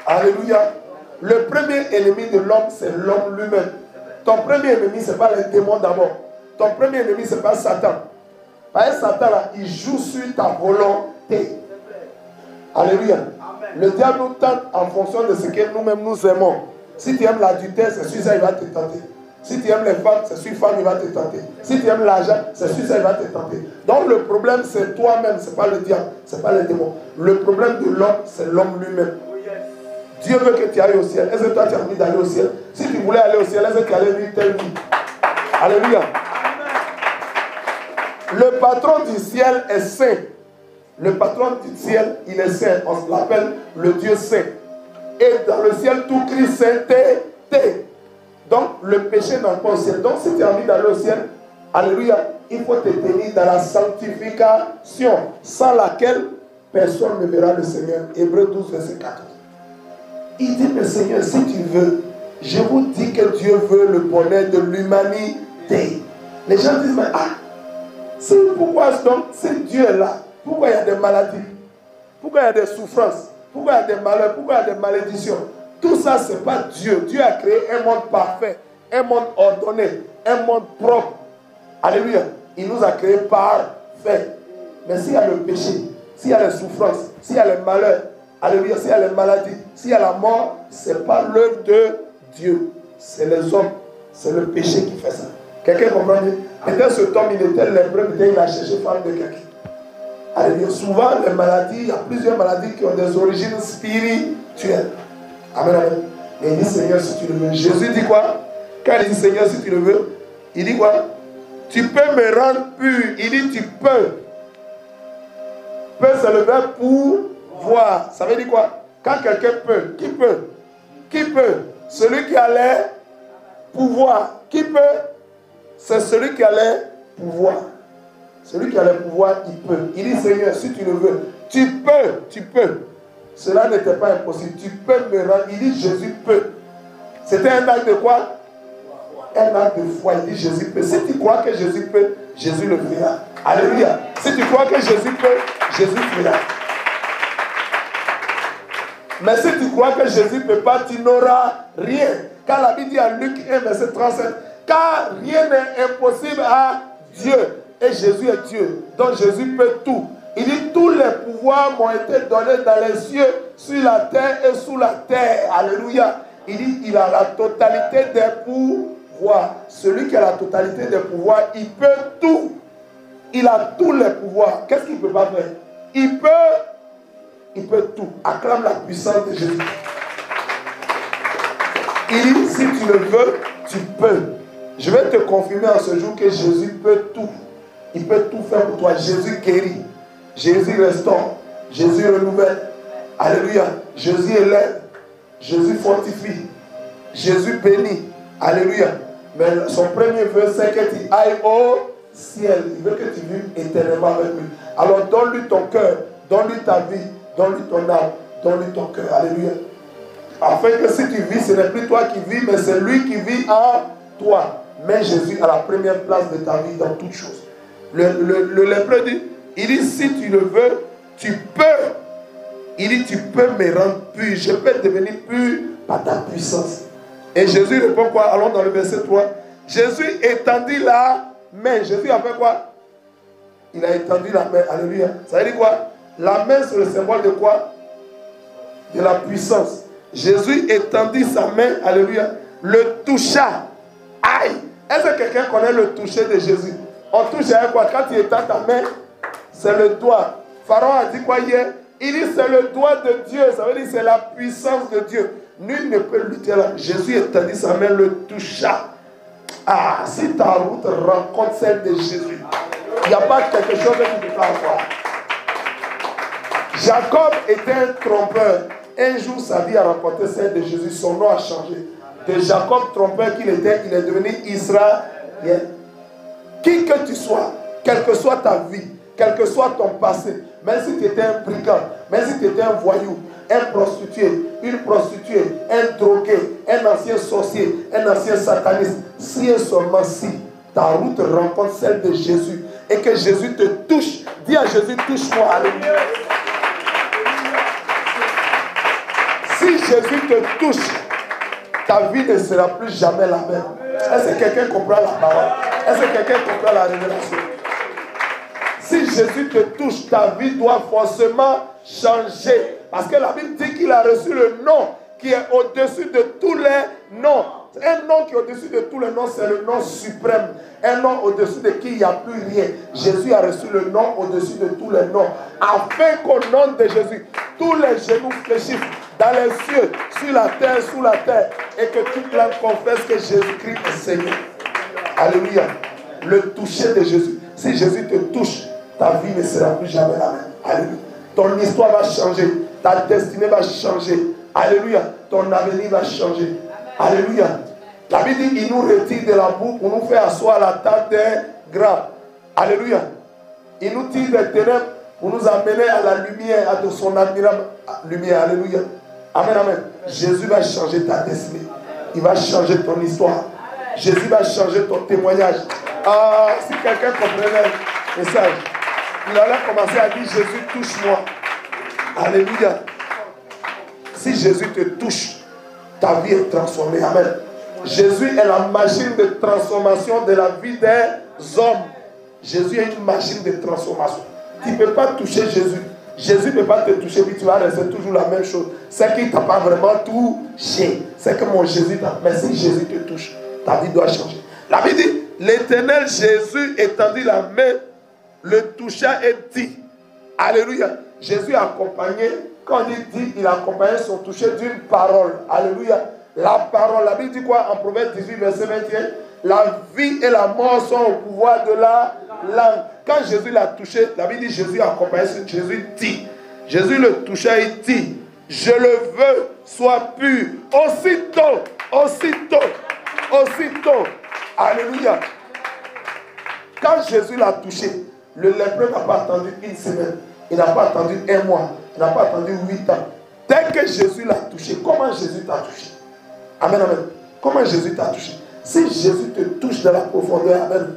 Alléluia. Le premier ennemi de l'homme, c'est l'homme lui-même. Ton premier ennemi, ce n'est pas les démons d'abord. Ton premier ennemi, ce n'est pas Satan. Parce que Satan, là, il joue sur ta volonté. Alléluia. Le diable nous tente en fonction de ce que nous-mêmes nous aimons. Si tu aimes l'adultère, c'est sur ça il va te tenter. Si tu aimes les femmes, c'est sur femmes il va te tenter. Si tu aimes l'argent, c'est sur ça il va te tenter. Donc le problème, c'est toi-même, ce n'est pas le diable, ce n'est pas les démons. Le problème de l'homme, c'est l'homme lui-même. Dieu veut que tu ailles au ciel. Est-ce que toi tu as envie d'aller au ciel? Si tu voulais aller au ciel, est-ce que tu allais vivre telle vie? Alléluia. Le patron du ciel est saint. Le patron du ciel, il est saint. On l'appelle le Dieu saint. Et dans le ciel, tout Christ sainteté. Donc, le péché n'a pas au ciel. Donc, si tu as envie d'aller au ciel, alléluia, il faut te tenir dans la sanctification, sans laquelle personne ne verra le Seigneur. Hébreux 12, verset 14. Il dit, mais Seigneur, si tu veux, je vous dis que Dieu veut le bonheur de l'humanité. Les gens disent, mais pourquoi donc, si Dieu est là, pourquoi il y a des maladies? Pourquoi il y a des souffrances? Pourquoi il y a des malheurs? Pourquoi il y a des malédictions? Tout ça, ce n'est pas Dieu. Dieu a créé un monde parfait, un monde ordonné, un monde propre. Alléluia. Il nous a créé parfait. Mais s'il y a le péché, s'il y a les souffrances, s'il y a les malheurs, alléluia, s'il y a les maladies, s'il y a la mort, ce n'est pas l'œuvre de Dieu. C'est les hommes. C'est le péché qui fait ça. Quelqu'un comprend bien? Peut-être cet homme, il était lépreux, peut-être il a cherché femme de quelqu'un. Alléluia. Souvent, les maladies, il y a plusieurs maladies qui ont des origines spirituelles. Amen, amen. Et il dit, Seigneur, si tu le veux. Jésus dit quoi? Quand il dit, Seigneur, si tu le veux, il dit quoi? Tu peux me rendre pur. Il dit, tu peux. Peut, c'est le verbe pouvoir. Ça veut dire quoi? Quand quelqu'un peut, qui peut? Qui peut? Celui qui a les pouvoirs. Qui peut? C'est celui qui a les pouvoirs. Celui qui a le pouvoir, il peut. Il dit, Seigneur, si tu le veux, tu peux, tu peux. Cela n'était pas impossible. Tu peux me rendre. Il dit, Jésus peut. C'était un acte de quoi? Un acte de foi. Il dit, Jésus peut. Si tu crois que Jésus peut, Jésus le fera. Alléluia. Si tu crois que Jésus peut, Jésus fera. Mais si tu crois que Jésus ne peut pas, tu n'auras rien. Car la Bible dit à Luc 1, verset 37, car rien n'est impossible à Dieu. Et Jésus est Dieu. Donc Jésus peut tout. Il dit, tous les pouvoirs m'ont été donnés dans les cieux, sur la terre et sous la terre. Alléluia. Il dit, il a la totalité des pouvoirs. Celui qui a la totalité des pouvoirs, il peut tout. Il a tous les pouvoirs. Qu'est-ce qu'il ne peut pas faire? Il peut tout. Acclame la puissance de Jésus. Il dit, si tu le veux, tu peux. Je vais te confirmer en ce jour que Jésus peut tout. Il peut tout faire pour toi. Jésus guérit. Jésus restaure. Jésus renouvelle. Alléluia. Jésus élève. Jésus fortifie. Jésus bénit. Alléluia. Mais son premier vœu, c'est que tu ailles au ciel. Il veut que tu vives éternellement avec lui. Alors donne-lui ton cœur. Donne-lui ta vie. Donne-lui ton âme. Donne-lui ton cœur. Alléluia. Afin que si tu vis, ce n'est plus toi qui vis, mais c'est lui qui vit en toi. Mets Jésus à la première place de ta vie dans toutes choses. Le lépreux dit, il dit, si tu le veux, tu peux. Il dit, tu peux me rendre pur. Je peux devenir pur par ta puissance. Et Jésus répond quoi? Allons dans le verset 3. Jésus étendit la main. Jésus a fait quoi? Il a étendu la main. Alléluia. Ça veut dire quoi? La main, c'est le symbole de quoi? De la puissance. Jésus étendit sa main. Alléluia. Le toucha. Aïe. Est-ce que quelqu'un connaît le toucher de Jésus? On touche avec quoi? Quand tu étends ta main, c'est le doigt. Pharaon a dit quoi hier? Il dit c'est le doigt de Dieu. Ça veut dire c'est la puissance de Dieu. Nul ne peut lutter là. Jésus étendit sa main, le toucha. Ah, si ta route rencontre celle de Jésus, il n'y a pas quelque chose que tu ne peux pas avoir. Jacob était un trompeur. Un jour, sa vie a rencontré celle de Jésus. Son nom a changé. De Jacob trompeur qu'il était, il est devenu Israël. Qui que tu sois, quelle que soit ta vie, quel que soit ton passé, même si tu étais un brigand, même si tu étais un voyou, un prostitué, une prostituée, un drogué, un ancien sorcier, un ancien sataniste, si et seulement si ta route rencontre celle de Jésus et que Jésus te touche, dis à Jésus, touche-moi. Alléluia. Si Jésus te touche, ta vie ne sera plus jamais la même. Est-ce que quelqu'un comprend la parole? Est-ce que quelqu'un comprend la révélation? Si Jésus te touche, ta vie doit forcément changer. Parce que la Bible dit qu'il a reçu le nom qui est au-dessus de tous les noms. Un nom qui est au-dessus de tous les noms, c'est le nom suprême. Un nom au-dessus de qui il n'y a plus rien. Jésus a reçu le nom au-dessus de tous les noms. Afin qu'au nom de Jésus, tous les genoux fléchissent dans les cieux, sur la terre, sous la terre, et que toute langue confesse que Jésus-Christ est Seigneur. Alléluia. Le toucher de Jésus. Si Jésus te touche, ta vie ne sera plus jamais la même. Alléluia. Ton histoire va changer. Ta destinée va changer. Alléluia. Ton avenir va changer. Alléluia. La Bible dit, il nous retire de la boue pour nous faire asseoir à la table des grands. Alléluia. Il nous tire des ténèbres pour nous amener à la lumière, à de son admirable lumière. Alléluia. Amen, amen. Jésus va changer ta destinée. Il va changer ton histoire. Jésus va changer ton témoignage. Ah, si quelqu'un comprenait le message, il allait commencer à dire, Jésus, touche-moi. Alléluia. Si Jésus te touche, ta vie est transformée. Amen. Jésus est la machine de transformation de la vie des hommes. Jésus est une machine de transformation. Tu ne peux pas toucher Jésus. Jésus ne peut pas te toucher, puis tu vas rester toujours la même chose. C'est qu'il ne t'a pas vraiment touché. C'est que mon Jésus t'a. Mais si Jésus te touche, ta vie doit changer. La Bible dit, l'Éternel Jésus étendit la main, le toucha et dit. Alléluia. Jésus a accompagné, quand il dit, il a accompagné son toucher d'une parole. Alléluia. La parole, la Bible dit quoi en Proverbe 18, verset 21? La vie et la mort sont au pouvoir de la langue. Quand Jésus l'a touché, la Bible dit Jésus a accompagné, Jésus dit. Jésus le toucha et dit, je le veux, sois pur. Aussitôt. Alléluia. Quand Jésus l'a touché, le lépreux n'a pas attendu une semaine. Il n'a pas attendu un mois. Il n'a pas attendu 8 ans. Dès que Jésus l'a touché, comment Jésus t'a touché? Amen, amen. Comment Jésus t'a touché? Si Jésus te touche dans la profondeur, amen,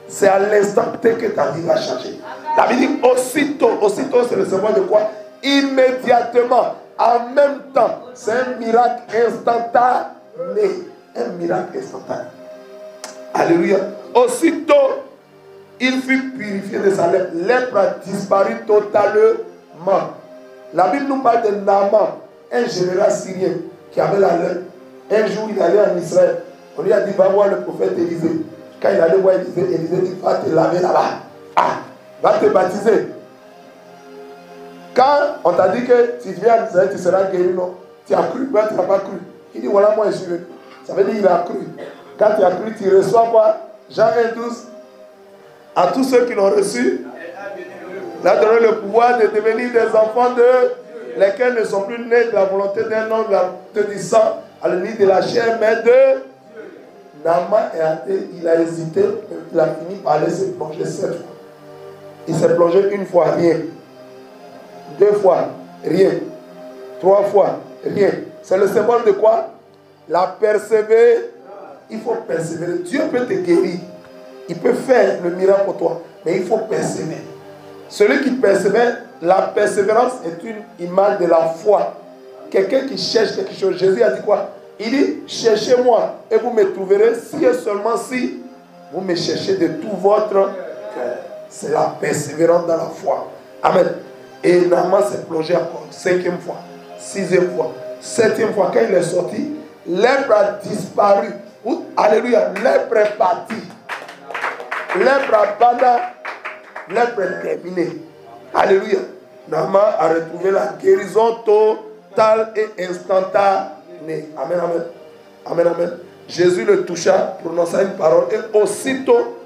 c'est à l'instant T que ta vie va changer. La Bible dit aussitôt, c'est le symbole de quoi? Immédiatement, en même temps. C'est un miracle instantané. Un miracle instantané. Alléluia. Aussitôt, il fut purifié de sa lèpre. Lèpre a disparu totalement. La Bible nous parle de Naaman, un général syrien qui avait la lèpre. Un jour, il allait en Israël. On lui a dit, va voir le prophète Élisée. Quand il allait voir Élisée, Élisée dit, va te laver là-bas. Ah, va te baptiser. Quand on t'a dit que si tu viens en Israël, tu seras guéri, non? Tu as cru, mais tu n'as pas cru. Il dit, voilà, moi je suis venu. Ça veut dire qu'il a cru. Quand tu as cru, tu reçois quoi? Jean 1,12. À tous ceux qui l'ont reçu, il a donné le pouvoir de devenir des enfants de lesquels ne sont plus nés de la volonté d'un homme, de du sang, à la limite de la chair, mais de Naaman est athée, il a hésité, il a fini par aller se plonger 7 fois. Il s'est plongé une fois, rien. 2 fois, rien. 3 fois, rien. C'est le symbole de quoi? La persévérance. Il faut persévérer. Dieu peut te guérir. Il peut faire le miracle pour toi. Mais il faut persévérer. Celui qui persévère, la persévérance est une image de la foi. Quelqu'un qui cherche quelque chose. Jésus a dit quoi? Il dit, cherchez-moi et vous me trouverez si et seulement si vous me cherchez de tout votre cœur. C'est la persévérance dans la foi. Amen. Et Naaman s'est plongé encore 5e fois, 6e fois, 7e fois. Quand il est sorti, lèpre a disparu. Alléluia, lèpre est parti. Lèpre a bada, lèpre est terminé. Alléluia. Naaman a retrouvé la guérison totale et instantanée. Amen, amen. Amen, amen. Jésus le toucha, prononça une parole et aussitôt,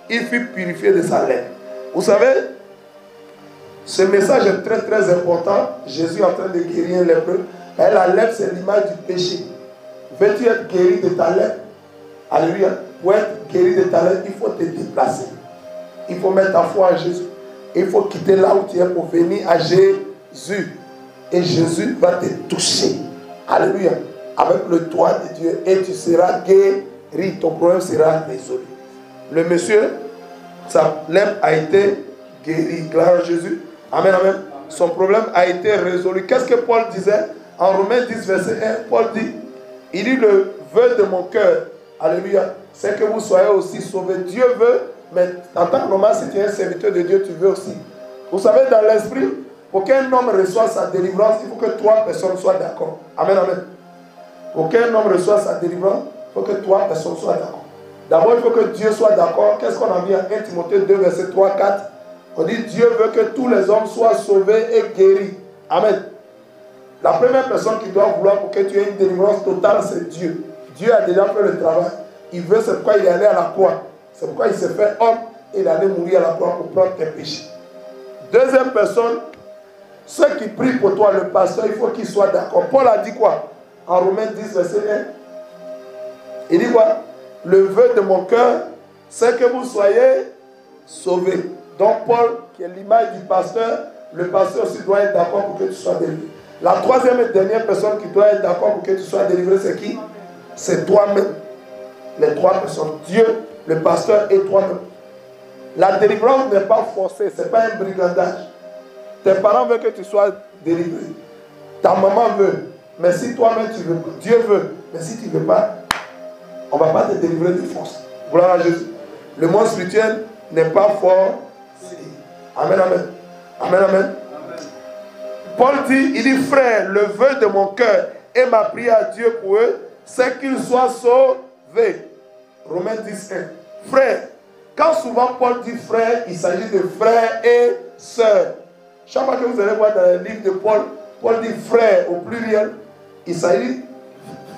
il fut purifié de sa lèpre. Vous savez, ce message est très très important. Jésus est en train de guérir un lépreux. Et la lèpre, c'est l'image du péché. Veux-tu être guéri de ta lèpre? Alléluia. Pour être guéri de ta lèpre, il faut te déplacer. Il faut mettre ta foi en Jésus. Il faut quitter là où tu es pour venir à Jésus. Et Jésus va te toucher. Alléluia. Avec le doigt de Dieu. Et tu seras guéri. Ton problème sera résolu. Le monsieur, sa lèpre a été guérie. Gloire à Jésus. Amen, amen. Son problème a été résolu. Qu'est-ce que Paul disait? En Romains 10, verset 1, Paul dit, il dit, le vœu de mon cœur, alléluia, c'est que vous soyez aussi sauvés. Dieu veut, mais en tant que normal, si tu es un serviteur de Dieu, tu veux aussi. Vous savez, dans l'esprit, pour qu'un homme reçoive sa délivrance, il faut que 3 personnes soient d'accord. Amen, amen. Pour qu'un homme reçoive sa délivrance, il faut que 3 personnes soient d'accord. D'abord, il faut que Dieu soit d'accord. Qu'est-ce qu'on a vu en 1 Timothée 2, verset 3, 4? On dit, Dieu veut que tous les hommes soient sauvés et guéris. Amen. La première personne qui doit vouloir pour que tu aies une délivrance totale, c'est Dieu. Dieu a déjà fait le travail. Il veut, c'est pourquoi il est allé à la croix. C'est pourquoi il s'est fait homme et il est allé mourir à la croix pour prendre tes péchés. Deuxième personne, ceux qui prient pour toi, le pasteur, il faut qu'il soit d'accord. Paul a dit quoi? En Romains 10, verset 1. Il dit quoi? Le vœu de mon cœur, c'est que vous soyez sauvés. Donc Paul, qui est l'image du pasteur, le pasteur aussi doit être d'accord pour que tu sois délivré. La troisième et dernière personne qui doit être d'accord pour que tu sois délivré, c'est qui? C'est toi-même. Les 3 personnes. Dieu, le pasteur et toi-même. La délivrance n'est pas forcée, ce n'est pas un brigandage. Tes parents veulent que tu sois délivré. Ta maman veut. Mais si toi-même tu veux pas, Dieu veut. Mais si tu ne veux pas, on ne va pas te délivrer de force. Gloire à Jésus. Le monde spirituel n'est pas fort. Amen, amen. Amen, amen. Paul dit, il dit, frère, le vœu de mon cœur et ma prière à Dieu pour eux, c'est qu'ils soient sauvés. Romains 10, 1. Frère, quand souvent Paul dit frère, il s'agit de frères et sœurs. Chaque fois que vous allez voir dans le livre de Paul, Paul dit frère au pluriel. Il s'agit,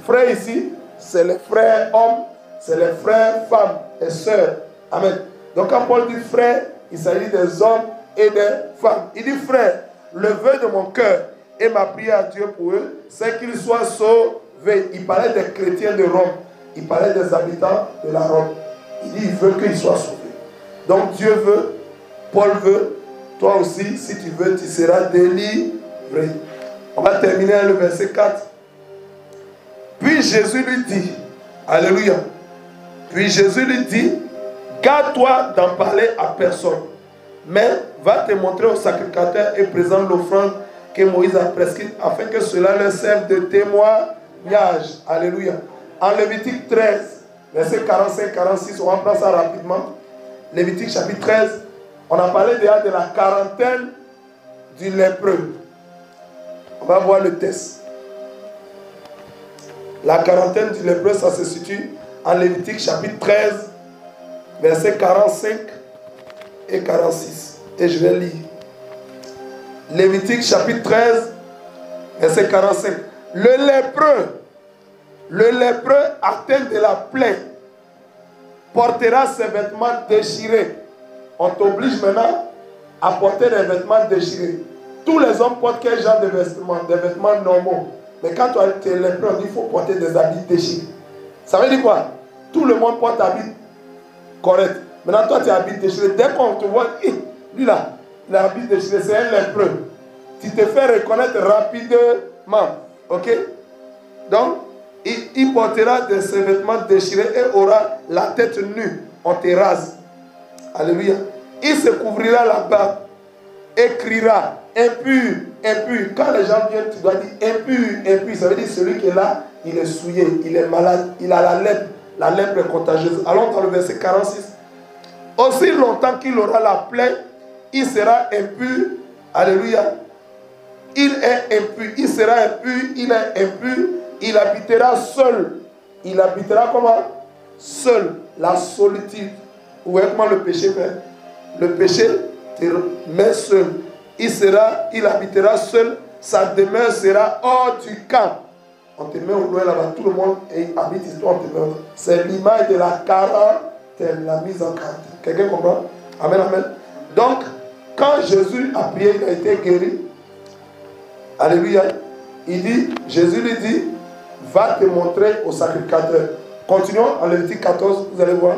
frère ici, c'est les frères hommes, c'est les frères femmes et sœurs. Amen. Donc quand Paul dit frère, il s'agit des hommes et des femmes. Il dit frère, le vœu de mon cœur et ma prière à Dieu pour eux, c'est qu'ils soient sauvés. Il parlait des chrétiens de Rome. Il parlait des habitants de la Rome. Il dit, il veut qu'ils soient sauvés. Donc Dieu veut, Paul veut, toi aussi, si tu veux, tu seras délivré. On va terminer le verset 4. Puis Jésus lui dit, alléluia. Puis Jésus lui dit, garde-toi d'en parler à personne, mais va te montrer au sacrificateur et présente l'offrande que Moïse a prescrite afin que cela leur serve de témoignage. Alléluia. En Lévitique 13, verset 45-46, on va prendre ça rapidement. Lévitique chapitre 13, on a parlé déjà de la quarantaine du lépreux. On va voir le test. La quarantaine du lépreux, ça se situe en Lévitique chapitre 13, versets 45 et 46. Et je vais lire. Lévitique chapitre 13, verset 45. Le lépreux atteint de la plaie portera ses vêtements déchirés. On t'oblige maintenant à porter des vêtements déchirés. Tous les hommes portent quel genre de vêtements? Des vêtements normaux. Mais quand tu es lépreux, on dit qu'il faut porter des habits déchirés. Ça veut dire quoi? Tout le monde porte habits corrects. Maintenant, toi, tu es habillé déchiré. Dès qu'on te voit, lui là, il a habillé déchiré, c'est un lépreux. Tu te fais reconnaître rapidement. Ok? Donc, il portera ses vêtements déchirés et aura la tête nue. On te rase. Alléluia. Il se couvrira la barbe et criera impur, impur. Quand les gens viennent, tu dois dire impur, impur. Ça veut dire celui qui est là, il est souillé, il est malade, il a la lèpre. La lèpre est contagieuse. Allons dans le verset 46. Aussi longtemps qu'il aura la plaie, il sera impur. Alléluia. Il est impur. Il sera impur. Il est impur. Il habitera seul. Il habitera comment? Seul. La solitude. Vous voyez comment le péché fait? Le péché te met seul. Il habitera seul. Sa demeure sera hors du camp. On te met au loin là-bas. Tout le monde habite ici. On te met au loin. C'est l'image de la quarantaine, la mise en quarantaine. Quelqu'un comprend? Amen, amen. Donc, quand Jésus a prié, il a été guéri. Alléluia. Jésus lui dit, va te montrer au sacrificateur. Continuons en Lévitique 14, vous allez voir.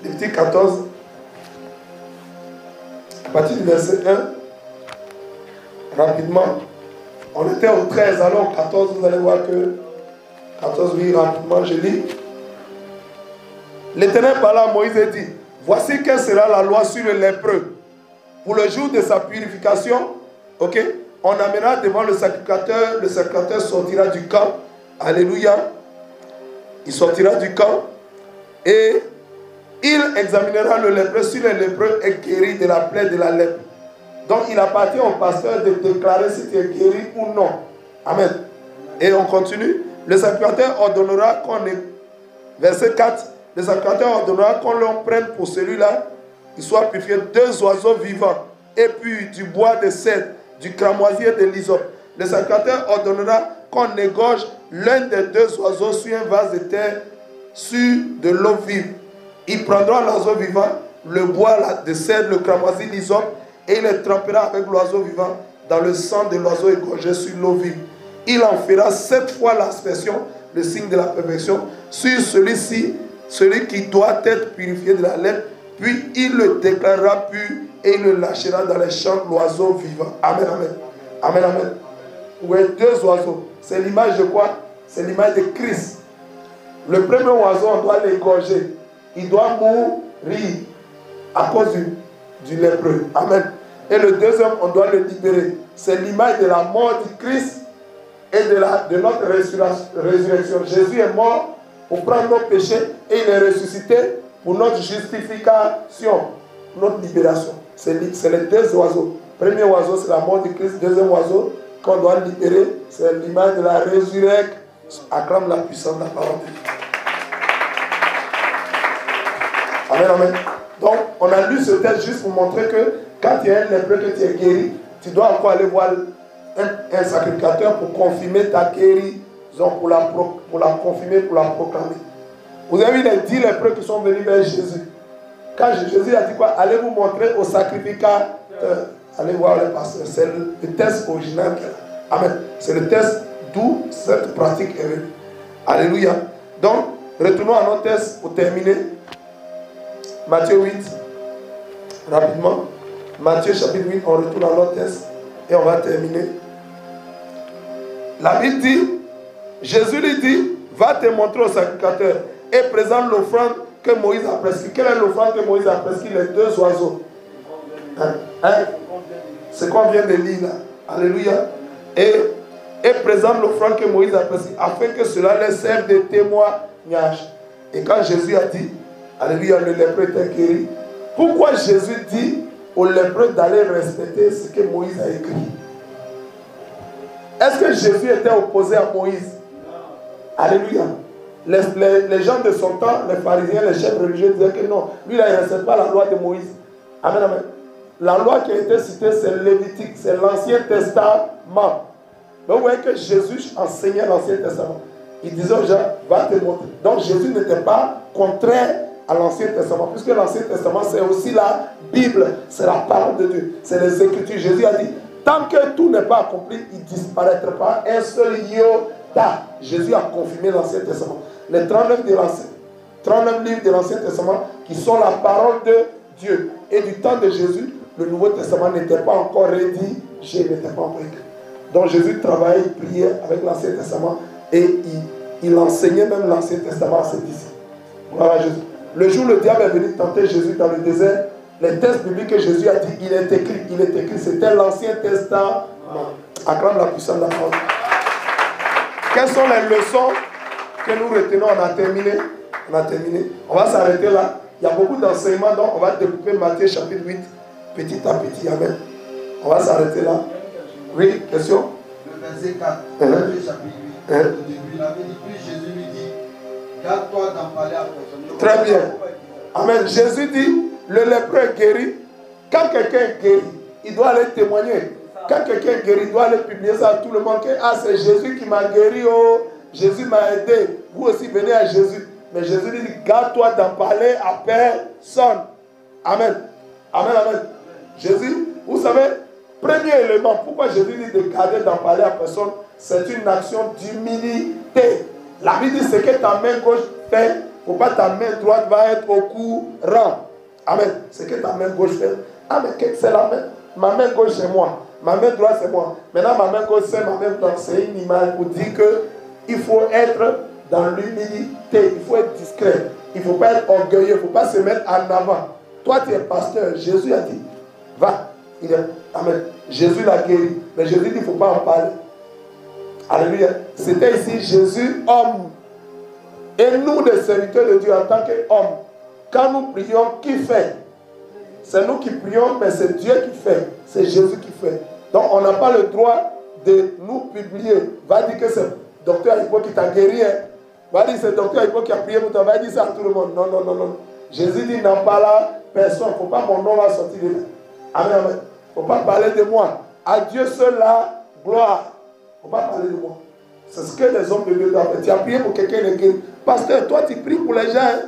Lévitique 14, à partir du verset 1, rapidement. On était au 13, alors au 14, vous allez voir que 14, oui, rapidement, je lis. L'Éternel parla à Moïse et dit, voici quelle sera la loi sur le lépreux. Pour le jour de sa purification, ok, on amènera devant le sacrificateur sortira du camp. Alléluia. Il sortira du camp et il examinera le lépreux. Si le lépreux est guéri de la plaie de la lèpre, donc il appartient au pasteur de déclarer si tu es guéri ou non. Amen. Et on continue. Le sacrificateur ordonnera qu'on ait, verset 4, le sacrificateur ordonnera qu'on l'on prenne pour celui-là, il soit purifié 2 oiseaux vivants, et puis du bois de cèdre, du cramoisier de l'hysope. Le sacrificateur ordonnera qu'on égorge l'un des 2 oiseaux sur un vase de terre, sur de l'eau vive. Il prendra l'oiseau vivant, le bois de cèdre, le cramoisi, l'hysope, et il les trempera avec l'oiseau vivant dans le sang de l'oiseau égorgé sur l'eau vive. Il en fera 7 fois l'aspersion, le signe de la perfection, sur celui-ci, celui qui doit être purifié de la lèpre, puis il le déclarera pur et il le lâchera dans les champs l'oiseau vivant. Amen, amen. Amen, amen. Oui, 2 oiseaux. C'est l'image de quoi? C'est l'image de Christ. Le premier oiseau, on doit l'égorger. Il doit mourir à cause du lépreux. Amen. Et le deuxième, on doit le libérer. C'est l'image de la mort du Christ et de notre résurrection. Jésus est mort pour prendre nos péchés et il est ressuscité pour notre justification, notre libération. C'est les 2 oiseaux. Premier oiseau, c'est la mort du Christ. Deuxième oiseau, qu'on doit libérer, c'est l'image de la résurrection. Acclame la puissance de la parole de Dieu. Amen, amen. Donc, on a lu ce texte juste pour montrer que quand il y a un lépreux que tu es guéri, tu dois encore aller voir un sacrificateur pour confirmer ta guérison, pour la confirmer, pour la proclamer. Vous avez vu les 10 lépreux qui sont venus vers Jésus. Quand Jésus a dit quoi? Allez vous montrer au sacrificateur. Allez voir le pasteur. C'est le texte original. Amen. C'est le texte d'où cette pratique est venue. Alléluia. Donc, retournons à notre texte pour terminer. Matthieu 8. Rapidement. Matthieu chapitre 8. On retourne à notre texte et on va terminer. La Bible dit, Jésus lui dit, va te montrer au sacrificateur et présente l'offrande que Moïse a prescrit. Quelle est l'offrande que Moïse a prescrit? Les 2 oiseaux. C'est qu'on vient de lire là. Alléluia. Et présente l'offrande que Moïse a prescrit afin que cela les serve de témoignage. Et quand Jésus a dit, alléluia, le lépreux était guéri. Pourquoi Jésus dit aux lépreux d'aller respecter ce que Moïse a écrit? Est-ce que Jésus était opposé à Moïse? Alléluia. Les gens de son temps, les pharisiens, les chefs religieux disaient que non, lui là, il ne respecte pas la loi de Moïse. Amen, amen. La loi qui a été citée, c'est Lévitique, c'est l'Ancien Testament. Mais vous voyez que Jésus enseignait l'Ancien Testament. Il disait aux gens, va te montrer. Donc Jésus n'était pas contraire à l'Ancien Testament, puisque l'Ancien Testament, c'est aussi la Bible, c'est la parole de Dieu, c'est les Écritures. Jésus a dit, tant que tout n'est pas accompli, il ne disparaîtra pas un seul iota. Jésus a confirmé l'Ancien Testament. Les 39 livres de l'Ancien Testament qui sont la parole de Dieu. Et du temps de Jésus, le Nouveau Testament n'était pas encore rédigé, n'était pas encore écrit. Donc Jésus travaillait, il priait avec l'Ancien Testament et il enseignait même l'Ancien Testament à ses disciples. Voilà Jésus. Le jour où le diable est venu tenter Jésus dans le désert, les textes bibliques que Jésus a dit, il est écrit, c'était l'Ancien Testament. Acclame la puissance de la parole. Quelles sont les leçons que nous retenons? On a terminé. On va s'arrêter là. Il y a beaucoup d'enseignements, donc on va découper Matthieu chapitre 8, petit à petit. Amen. On va s'arrêter là. Oui, question? Le verset 4, Matthieu chapitre 8, au début, il avait dit, puis Jésus lui dit, garde-toi d'en parler à personne. Très bien. Amen. Jésus dit, le lépreux est guéri. Quand quelqu'un est guéri, il doit aller témoigner. Quand quelqu'un est guéri, il doit aller publier ça à tout le monde. Ah, c'est Jésus qui m'a guéri. Oh, Jésus m'a aidé. Vous aussi, venez à Jésus. Mais Jésus dit, garde-toi d'en parler à personne. Amen. Amen, amen. Jésus, vous savez, premier élément, pourquoi Jésus dit de garder d'en parler à personne, c'est une action d'humilité. La Bible dit, ce que ta main gauche fait, il ne faut pas ta main droite va être au courant. Amen. Ce que ta main gauche fait. Ah, mais c'est la main. Ma main gauche, c'est moi. Ma main droite, c'est moi. Maintenant, ma main gauche, c'est ma main droite. C'est une image pour dire qu'il faut être dans l'humilité. Il faut être discret. Il ne faut pas être orgueilleux. Il ne faut pas se mettre en avant. Toi, tu es pasteur. Jésus a dit, va. Amen. Jésus l'a guéri. Mais Jésus dit, il ne faut pas en parler. Alléluia. C'était ici Jésus, homme. Et nous, les serviteurs de Dieu, en tant qu'hommes, quand nous prions, qui fait? C'est nous qui prions, mais c'est Dieu qui fait. C'est Jésus qui fait. Donc, on n'a pas le droit de nous publier. Va dire que c'est docteur Hippo qui t'a guéri. Hein? Va dire que c'est docteur Hippo qui a prié pour toi. Va dire ça à tout le monde. Non, non, non, non. Jésus dit, n'en parle à personne. Il ne faut pas mon nom va sortir de là. Amen, amen. Il ne faut pas parler de moi. À Dieu seul la gloire. Il ne faut pas parler de moi. C'est ce que les hommes de Dieu doivent faire. Tu as prié pour quelqu'un de guéri. Pasteur, toi, tu pries pour les gens. Hein?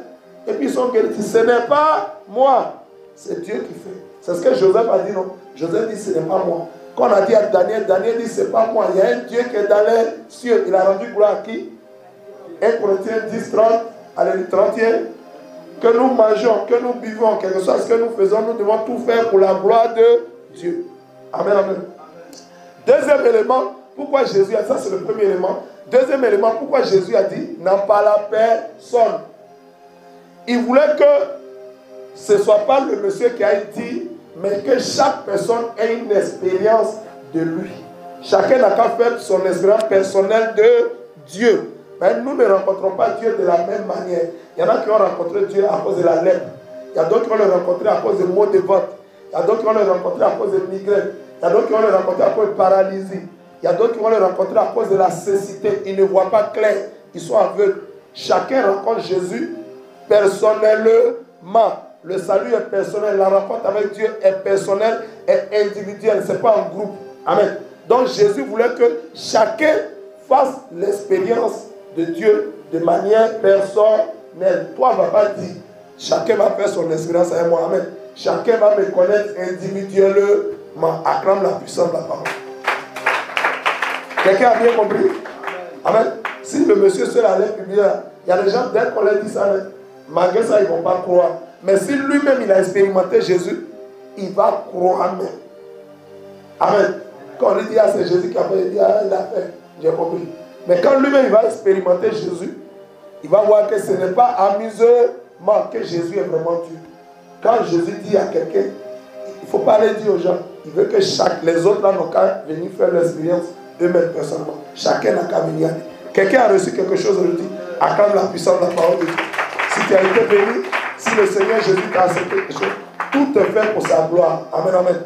Et puis ils sont guéris. Ce n'est pas moi. C'est Dieu qui fait. C'est ce que Joseph a dit, non? Joseph dit, ce n'est pas moi. Quand on a dit à Daniel, Daniel dit, ce n'est pas moi. Il y a un Dieu qui est dans les cieux. Il a rendu gloire à qui? 1 Corinthiens 10, 30, allez, 31. Que nous mangeons, que nous buvons, quel que soit ce que nous faisons, nous devons tout faire pour la gloire de Dieu. Amen, amen. Deuxième élément, pourquoi Jésus a dit, ça c'est le premier élément. Deuxième élément, pourquoi Jésus a dit, n'en parle à personne. Il voulait que ce ne soit pas le monsieur qui a dit, mais que chaque personne ait une expérience de lui. Chacun n'a qu'à faire son expérience personnelle de Dieu. Mais nous ne rencontrons pas Dieu de la même manière. Il y en a qui ont rencontré Dieu à cause de la lèpre. Il y a d'autres qui vont le rencontrer à cause de maux de ventre. Il y a d'autres qui vont le rencontrer à cause de migraine. Il y a d'autres qui vont le rencontrer à cause de paralysie. Il y a d'autres qui vont le rencontrer à cause de la cécité. Ils ne voient pas clair. Ils sont aveugles. Chacun rencontre Jésus personnellement. Le salut est personnel. La rencontre avec Dieu est personnelle et individuelle. Ce n'est pas en groupe. Amen. Donc Jésus voulait que chacun fasse l'expérience de Dieu de manière personnelle. Toi, ne va pas dire, chacun va faire son expérience avec moi. Amen. Chacun va me connaître individuellement. Acclame la puissance de la parole. Quelqu'un a bien compris? Amen. Si le monsieur seul allait publier, il y a des gens, dès qu'on leur dit ça, malgré ça, ils ne vont pas croire. Mais si lui-même, il a expérimenté Jésus, il va croire même. Amen. Quand on lui dit, ah, c'est Jésus qui a fait, il dit, ah, il a fait. J'ai compris. Mais quand lui-même, il va expérimenter Jésus, il va voir que ce n'est pas amusement que Jésus est vraiment Dieu. Quand Jésus dit à quelqu'un, il ne faut pas aller dire aux gens, il veut que les autres là n'ont qu'à venir faire l'expérience eux-mêmes personnellement. Chacun n'a qu'à venir. Quelqu'un a reçu quelque chose aujourd'hui, acclame la puissance de la parole de Dieu. Si tu as été béni, si le Seigneur Jésus t'a accepté quelque chose, tout est fait pour sa gloire. Amen, amen.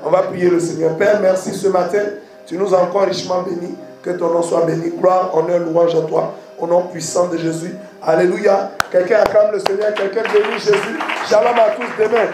On va prier le Seigneur. Père, merci ce matin. Tu nous as encore richement bénis. Que ton nom soit béni. Gloire, honneur, louange à toi. Au nom puissant de Jésus. Alléluia. Quelqu'un acclame le Seigneur. Quelqu'un bénit Jésus. Shalom à tous demain.